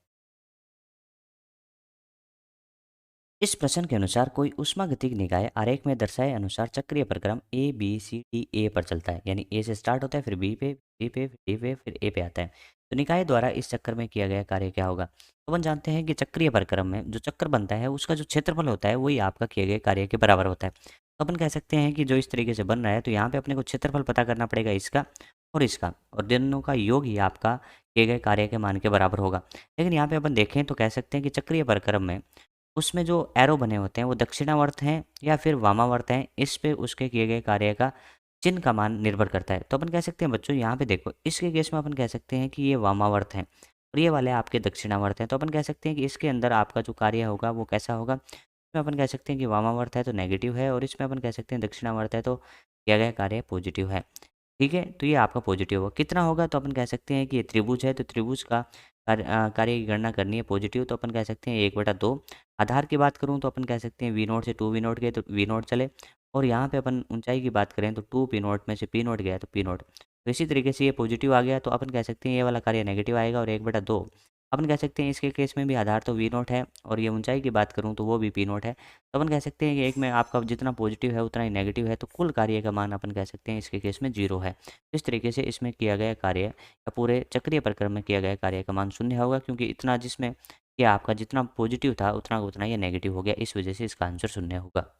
इस प्रश्न के अनुसार कोई ऊष्मागतिक निकाय आरेख में दर्शाए अनुसार चक्रीय प्रक्रम ABCDA पर चलता है, यानी ए से स्टार्ट होता है, फिर बी पे, सी पे, फिर डी पे, फिर ए पे आता है। तो निकाय द्वारा इस चक्कर में किया गया कार्य क्या होगा। तो अपन जानते हैं कि चक्रीय प्रक्रम में जो चक्कर बनता है उसका जो क्षेत्रफल होता है वही आपका किए गए कार्य के बराबर होता है। तो अपन कह सकते हैं कि जो इस तरीके से बन रहा है तो यहाँ पे अपने को क्षेत्रफल पता करना पड़ेगा इसका और इसका, और दोनों का योग ही आपका किए गए कार्य के मान के बराबर होगा। लेकिन यहाँ पे अपन देखें तो कह सकते हैं कि चक्रीय प्रक्रम में उसमें जो एरो बने होते हैं वो दक्षिणावर्त हैं या फिर वामावर्त हैं, इस पे उसके किए गए कार्य का चिन्ह का मान निर्भर करता है। तो अपन कह सकते हैं बच्चों यहाँ पे देखो इसके केस में अपन कह सकते हैं कि ये वामावर्त हैं और ये वाले आपके दक्षिणावर्त हैं। तो अपन कह सकते हैं कि इसके अंदर आपका जो कार्य होगा वो कैसा होगा। इसमें अपन कह सकते हैं कि वामावर्त है तो नेगेटिव है, और इसमें अपन कह सकते हैं दक्षिणावर्त है तो किया गया कार्य पॉजिटिव है। ठीक है, तो ये आपका पॉजिटिव होगा। कितना होगा, तो अपन कह सकते हैं कि ये त्रिभुज है तो त्रिभुज का कार्य की गणना करनी है पॉजिटिव, तो अपन कह सकते हैं 1/2। आधार की बात करूँ तो अपन कह सकते हैं V0 से 2V0 गए तो V0 चले, और यहाँ पे अपन ऊंचाई की बात करें तो 2P0 में से P0 गया तो P0। तो इसी तरीके से ये पॉजिटिव आ गया तो अपन कह सकते हैं ये वाला कार्य नेगेटिव आएगा, और 1/2 अपन कह सकते हैं इसके केस में भी आधार तो V0 है, और ये ऊंचाई की बात करूँ तो वो भी P0 है। तो अपन कह सकते हैं कि एक में आपका जितना पॉजिटिव है उतना ही नेगेटिव है, तो कुल कार्य का मान अपन कह सकते हैं इसके केस में 0 है। इस तरीके से इसमें किया गया कार्य या पूरे चक्रीय प्रक्रम में किया गया कार्य का मान शून्य होगा, क्योंकि इतना जिसमें ये आपका जितना पॉजिटिव था उतना का उतना ये नेगेटिव हो गया, इस वजह से इसका आंसर शून्य होगा।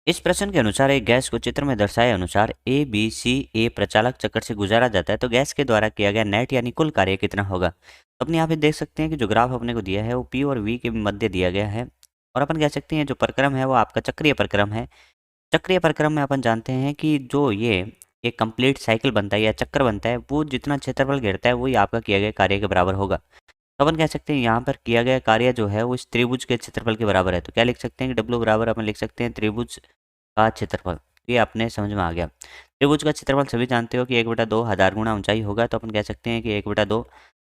इस प्रश्न के अनुसार एक गैस को चित्र में दर्शाए अनुसार A B C A प्रचालक चक्र से गुजारा जाता है, तो गैस के द्वारा किया गया नेट यानी कुल कार्य कितना होगा। तो अपने यहाँ पे देख सकते हैं कि जो ग्राफ अपने को दिया है वो P और V के मध्य दिया गया है, और अपन कह सकते हैं जो प्रक्रम है वो आपका चक्रीय प्रक्रम है। चक्रीय प्रक्रम में अपन जानते हैं कि जो ये एक कंप्लीट साइकिल बनता है या चक्कर बनता है वो जितना क्षेत्रफल घेरता है वही आपका किया गया कार्य के बराबर होगा। तो अपन कह सकते हैं यहाँ पर किया गया कार्य जो है वो इस त्रिभुज के क्षेत्रफल के बराबर है। तो क्या लिख सकते हैं कि W बराबर अपन लिख सकते हैं त्रिभुज का क्षेत्रफल। ये अपने समझ में आ गया। त्रिभुज का क्षेत्रफल सभी जानते हो कि 1/2 आधार गुणा ऊंचाई होगा, तो अपन कह सकते हैं कि 1/2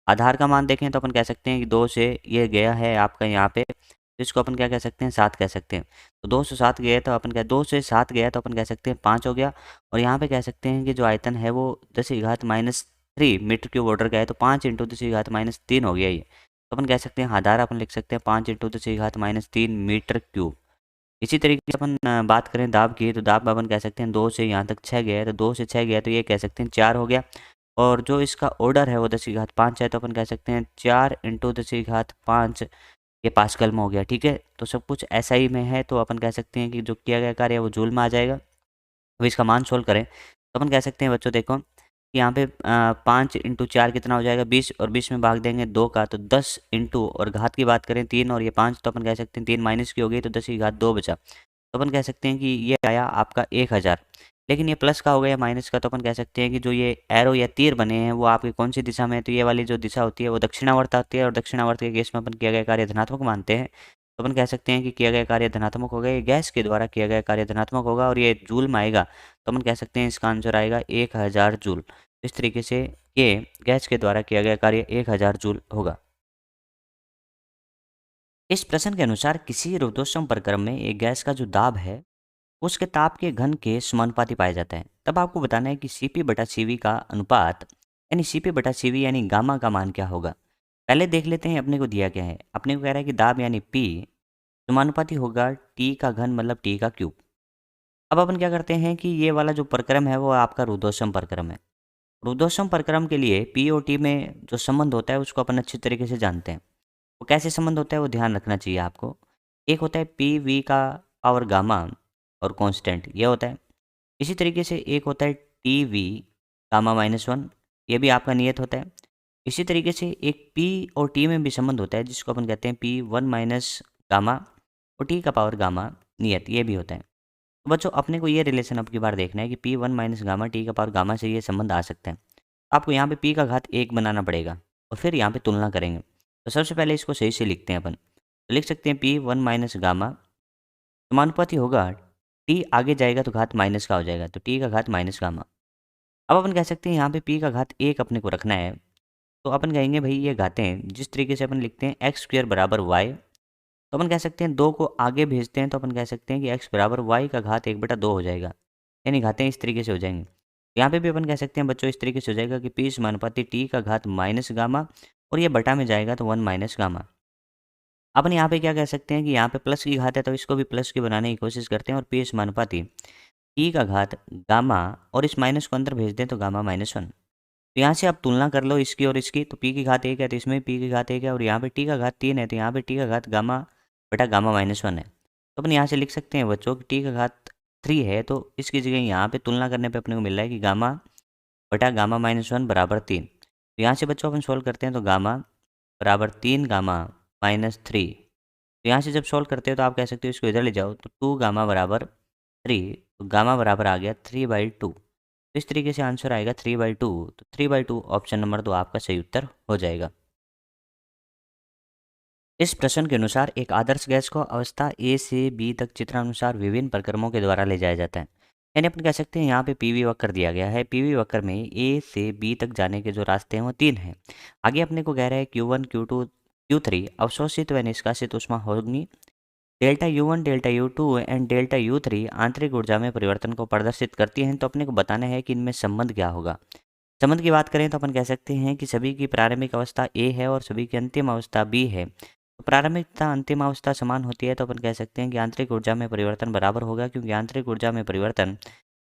आधार का मान देखें तो अपन कह सकते हैं कि 2 से ये गया है आपका यहाँ पे, तो इसको अपन क्या कह सकते हैं 7 कह सकते हैं। तो 2 से 7 गया तो अपन क्या 2 से 7 गया तो अपन कह सकते हैं 5 हो गया, और यहाँ पे कह सकते हैं कि जो आयतन है वो 10⁻³ मीटर क्यूब ऑर्डर का है, तो 5 × 10⁻³ हो गया ये। तो अपन कह सकते हैं आधार अपन लिख सकते हैं 5 × 10⁻³ मीटर क्यूब। इसी तरीके से अपन बात करें दाब की, तो दाब अपन कह सकते हैं 2 से यहाँ तक 6 गया है, तो 2 से 6 गया तो ये कह सकते हैं 4 हो गया। और जो इसका ऑर्डर है वो 10⁻5 है, तो अपन कह सकते हैं 4 × 10⁻5 ये पास्कल में हो गया। ठीक है, तो सब कुछ SI में है, तो अपन कह सकते हैं कि जो किया गया कार्य है वो जूल में आ जाएगा। अब इसका मान सोल्व करें तो अपन कह सकते हैं बच्चों देखो कि यहाँ पे 5 × 4 कितना हो जाएगा 20, और 20 में भाग देंगे 2 का तो 10 इंटू, और घात की बात करें 3 और ये 5, तो अपन कह सकते हैं 3 माइनस की हो गई तो 10⁻² बचा। तो अपन कह सकते हैं कि ये आया आपका 1000। लेकिन ये प्लस का हो गया या माइनस का, तो अपन कह सकते हैं कि जो ये एरो या तीर बने हैं वो आपकी कौन सी दिशा में है, तो ये वाली जो दिशा होती है वो दक्षिणावर्त आती है, और दक्षिणावर्त के केस में अपन किया गया कार्य धनात्मक मानते हैं, तो अपन कह सकते हैं कि किया गया कार्य धनात्मक होगा, ये गैस के द्वारा किया गया कार्य धनात्मक होगा, और ये जूल में आएगा, तो अपन कह सकते हैं इसका आंसर आएगा 1000 जूल। इस तरीके से ये गैस के द्वारा किया गया कार्य 1000 जूल होगा। इस प्रश्न के अनुसार किसी रुद्धोष्म प्रक्रम में एक गैस का जो दाब है उसके ताप के घन के समानुपाती पाया जाता है। तब आपको बताना है कि Cp बटा Cv का अनुपात यानी Cp बटा Cv यानी गामा का मान क्या होगा। पहले देख लेते हैं अपने को दिया क्या है। अपने को कह रहा है कि दाब यानी P समानुपाती होगा T का घन मतलब T का क्यूब। अब अपन क्या करते हैं कि ये वाला जो प्रक्रम है वो आपका रुद्धोष्म प्रक्रम है। रुद्धोष्म प्रक्रम के लिए P और T में जो संबंध होता है उसको अपन अच्छी तरीके से जानते हैं। वो कैसे संबंध होता है वो ध्यान रखना चाहिए आपको। एक होता है पी वी का पावर गामा और कांस्टेंट ये होता है। इसी तरीके से एक होता है टी वी गामा -1, ये भी आपका नियत होता है। इसी तरीके से एक पी और टी में भी संबंध होता है जिसको अपन कहते हैं P1 माइनस गामा और टी का पावर गामा नियत, ये भी होता है। तो बच्चों अपने को ये रिलेशन अब की बार देखना है कि P1 माइनस गामा टी का पावर गामा से ये संबंध आ सकता है। आपको यहाँ पे p का घात 1 बनाना पड़ेगा और फिर यहाँ पे तुलना करेंगे। तो सबसे पहले इसको सही से लिखते हैं अपन। तो लिख सकते हैं P1 माइनस गामा समानुपाती होगा टी आगे जाएगा तो घात माइनस का हो जाएगा, तो टी का घात माइनस गामा। अब अपन कह सकते हैं यहाँ पे p का घात 1 अपने को रखना है, तो अपन कहेंगे भाई ये घातें जिस तरीके से अपन लिखते हैं एक्स स्क्वायर बराबर वाई, तो अपन कह सकते हैं 2 को आगे भेजते हैं तो अपन कह सकते हैं कि x बराबर वाई का घात 1/2 हो जाएगा, यानी घातें इस तरीके से हो जाएंगी। यहाँ पे भी अपन कह सकते हैं बच्चों इस तरीके से हो जाएगा कि p समानुपाती टी का घात माइनस गामा, और ये बटा में जाएगा तो 1 माइनस गामा। अपन यहाँ पे क्या कह सकते हैं कि यहाँ पे प्लस की घात है तो इसको भी प्लस की बनाने की कोशिश करते हैं, और p समानुपाती टी का घात गामा और इस माइनस को अंदर भेज दें तो गामा -1। तो यहाँ से आप तुलना कर लो इसकी और इसकी, तो p की घात 1 है तो इसमें p की घात 1 है, और यहाँ पे t का घात 3 है तो यहाँ पे t का घात गामा बटा गामा -1 है। तो अपन यहाँ से लिख सकते हैं बच्चों कि t का घात 3 है, तो इसकी जगह यहाँ पे तुलना करने पे अपने को मिल रहा है कि गामा बटा गामा -1 बराबर 3। तो यहाँ से बच्चों अपन सोल्व करते हैं तो गामा बराबर 3 गामा -3। तो यहाँ से जब सोल्व करते हो तो आप कह सकते हो इसको इधर ले जाओ तो 2 गामा बराबर 3, तो गामा बराबर आ गया 3/2। तो इस तरीके से आंसर आएगा 3/2। तो 3/2 ऑप्शन नंबर 2 आपका सही उत्तर हो जाएगा। इस प्रश्न के अनुसार एक आदर्श गैस को अवस्था ए से बी तक चित्रानुसार विभिन्न प्रक्रमों के द्वारा ले जाया जाता है। यानी अपन कह सकते हैं यहाँ पे पीवी वक्र दिया गया है। पीवी वक्र में ए से बी तक जाने के जो रास्ते हैं वो 3 हैं। आगे अपने को कह रहा है Q1 Q2 Q3 अवशोषित व निष्कासित ऊष्मा होगी। Delta U1 delta U2 and delta U3 आंतरिक ऊर्जा में परिवर्तन को प्रदर्शित करती हैं। तो अपने को बताना है कि इनमें संबंध क्या होगा। संबंध की बात करें तो अपन कह सकते हैं कि सभी की प्रारंभिक अवस्था ए है और सभी की अंतिम अवस्था बी है। तो प्रारंभिक तथा अंतिम अवस्था समान होती है, तो अपन कह सकते हैं कि आंतरिक ऊर्जा में परिवर्तन बराबर होगा, क्योंकि आंतरिक ऊर्जा में परिवर्तन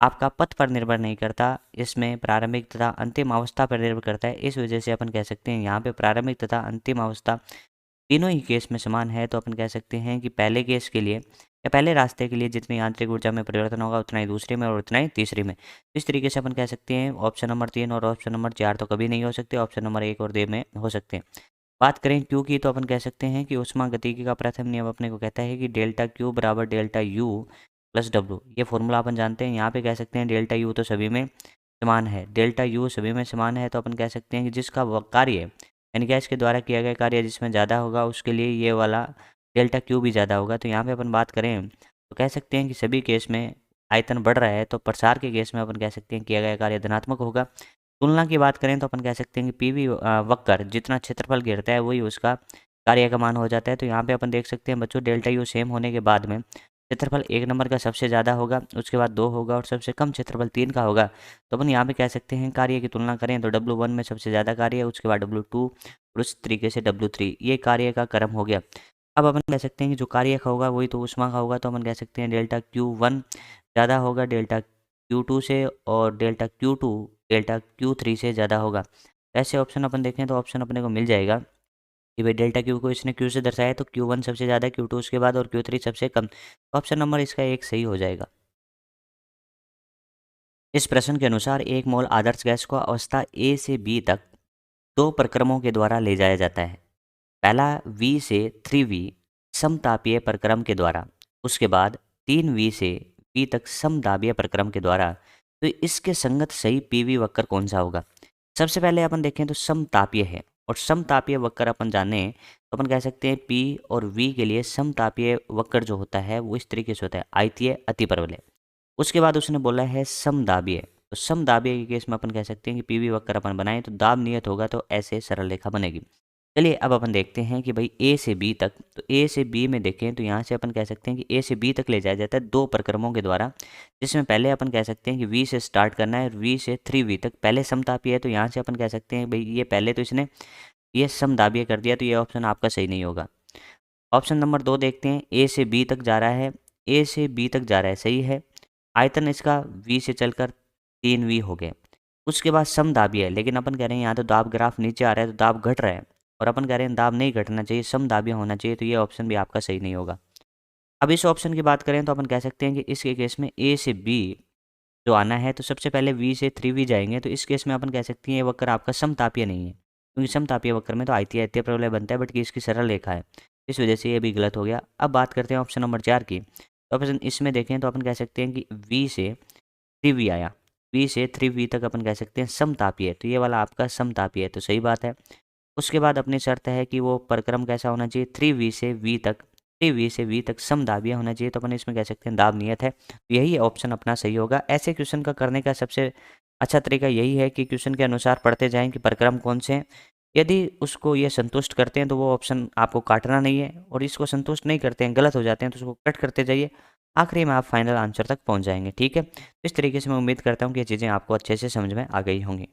आपका पथ पर निर्भर नहीं करता, इसमें प्रारंभिक तथा अंतिम अवस्था पर निर्भर करता है। इस वजह से अपन कह सकते हैं यहाँ पे प्रारंभिक तथा अंतिम अवस्था तीनों ही केस में समान है। तो अपन कह सकते हैं कि पहले केस के लिए या पहले रास्ते के लिए जितनी आंतरिक ऊर्जा में परिवर्तन होगा उतना ही दूसरे में और उतना ही तीसरे में। इस तरीके से अपन कह सकते हैं ऑप्शन नंबर 3 और ऑप्शन नंबर 4 तो कभी नहीं हो सकते, ऑप्शन नंबर 1 और 2 में हो सकते हैं। बात करें क्यू की, तो अपन कह सकते हैं कि ऊष्मागतिकी का प्रथम नियम अपने को कहता है कि डेल्टा क्यू बराबर डेल्टा यू प्लस डब्लू। ये फॉर्मूला अपन जानते हैं। यहाँ पे कह सकते हैं डेल्टा यू तो सभी में समान है, डेल्टा यू सभी में समान है, तो अपन कह सकते हैं कि जिसका कार्य यानी गैस के द्वारा किया गया कार्य जिसमें ज़्यादा होगा उसके लिए ये वाला डेल्टा क्यू भी ज़्यादा होगा। तो यहाँ पे अपन बात करें तो कह सकते हैं कि सभी केस में आयतन बढ़ रहा है, तो प्रसार के केस में अपन कह सकते हैं किया गया कार्य धनात्मक होगा। तुलना की बात करें तो अपन कह सकते हैं कि पीवी वक्र जितना क्षेत्रफल घेरता है वही उसका कार्य का मान हो जाता है। तो यहाँ पे अपन देख सकते हैं बच्चों डेल्टा यू सेम होने के बाद में क्षेत्रफल 1 नंबर का सबसे ज़्यादा होगा, उसके बाद 2 होगा और सबसे कम क्षेत्रफल 3 का होगा। तो अपन यहाँ पे कह सकते हैं कार्य की तुलना करें तो W1 में सबसे ज़्यादा कार्य है, उसके बाद W2 और उस तरीके से W3, ये कार्य का क्रम हो गया। अब अपन कह सकते हैं कि जो कार्य का होगा वही तो ऊष्मा का होगा, तो अपन कह सकते हैं डेल्टा Q1 ज़्यादा होगा डेल्टा Q2 से, और डेल्टा Q2 डेल्टा Q3 से ज़्यादा होगा। ऐसे ऑप्शन अपन देखें तो ऑप्शन अपने को मिल जाएगा कि भाई डेल्टा क्यू को इसने क्यू से दर्शाया तो Q1 सबसे ज़्यादा, Q2 उसके बाद और Q3 सबसे कम। तो ऑप्शन नंबर इसका 1 सही हो जाएगा। इस प्रश्न के अनुसार एक मोल आदर्श गैस को अवस्था ए से बी तक 2 प्रक्रमों के द्वारा ले जाया जाता है। पहला V से 3V समतापीय प्रक्रम के द्वारा, उसके बाद 3V से V तक समदाबीय प्रक्रम के द्वारा, तो इसके संगत सही पीवी वक्र कौन सा होगा? सबसे पहले अपन देखें तो समतापीय है, और समतापीय वक्र अपन जाने तो अपन कह सकते हैं पी और वी के लिए समतापीय वक्र जो होता है वो इस तरीके से होता है, आयतीय अतिपरवलय। उसके बाद उसने बोला है समदाबीय, तो समदाबीय के केस में अपन कह सकते हैं कि पीवी वक्र अपन बनाएं तो दाब नियत होगा तो ऐसे सरल रेखा बनेगी। चलिए अब अपन देखते हैं कि भाई ए से बी तक, तो ए से बी में देखें तो यहाँ से अपन कह सकते हैं कि ए से बी तक ले जाया जाता है दो प्रक्रमों के द्वारा, जिसमें पहले अपन कह सकते हैं कि वी से स्टार्ट करना है और वी से 3v तक पहले समतापीय है, तो यहाँ से अपन कह सकते हैं भाई ये पहले तो इसने ये समदाबीय कर दिया, तो ये ऑप्शन आपका सही नहीं होगा। ऑप्शन नंबर 2 देखते हैं, ए से बी तक जा रहा है, ए से बी तक जा रहा है, सही है। आयतन इसका वी से चलकर 3v हो गए। उसके बाद समदाबीय है, लेकिन अपन कह रहे हैं यहाँ तो दाब ग्राफ नीचे आ रहा है तो दाब घट रहा है, और अपन कह रहे हैं दाब नहीं घटना चाहिए, समदाबीय होना चाहिए, तो ये ऑप्शन भी आपका सही नहीं होगा। अब इस ऑप्शन की बात करें तो अपन कह सकते हैं कि इसके केस में ए से बी जो आना है तो सबसे पहले वी से 3v जाएंगे, तो इस केस में अपन कह सकते हैं ये वक्र आपका समतापीय नहीं है, क्योंकि समतापीय वक्र में तो आयतीय अत्यय प्रबलय बनता है, बट कि इसकी सरल रेखा है, इस वजह से ये भी गलत हो गया। अब बात करते हैं ऑप्शन नंबर 4 की, तो ऑप्शन इसमें देखें तो अपन कह सकते हैं कि वी से 3v आया, वी से 3v तक अपन कह सकते हैं समतापीय, तो ये वाला आपका समतापीय है, तो सही बात है। उसके बाद अपनी शर्त है कि वो परिक्रम कैसा होना चाहिए, 3v से v तक, 3v से v तक समदाबीय होना चाहिए, तो अपन इसमें कह सकते हैं दाब नियत है, तो यही ऑप्शन अपना सही होगा। ऐसे क्वेश्चन का करने का सबसे अच्छा तरीका यही है कि क्वेश्चन के अनुसार पढ़ते जाएं कि परिक्रम कौन से हैं, यदि उसको ये संतुष्ट करते हैं तो वो ऑप्शन आपको काटना नहीं है, और इसको संतुष्ट नहीं करते हैं, गलत हो जाते हैं, तो उसको कट करते जाइए, आखिरी में आप फाइनल आंसर तक पहुंच जाएंगे। ठीक है, तो इस तरीके से मैं उम्मीद करता हूँ कि ये चीज़ें आपको अच्छे से समझ में आ गई होंगी।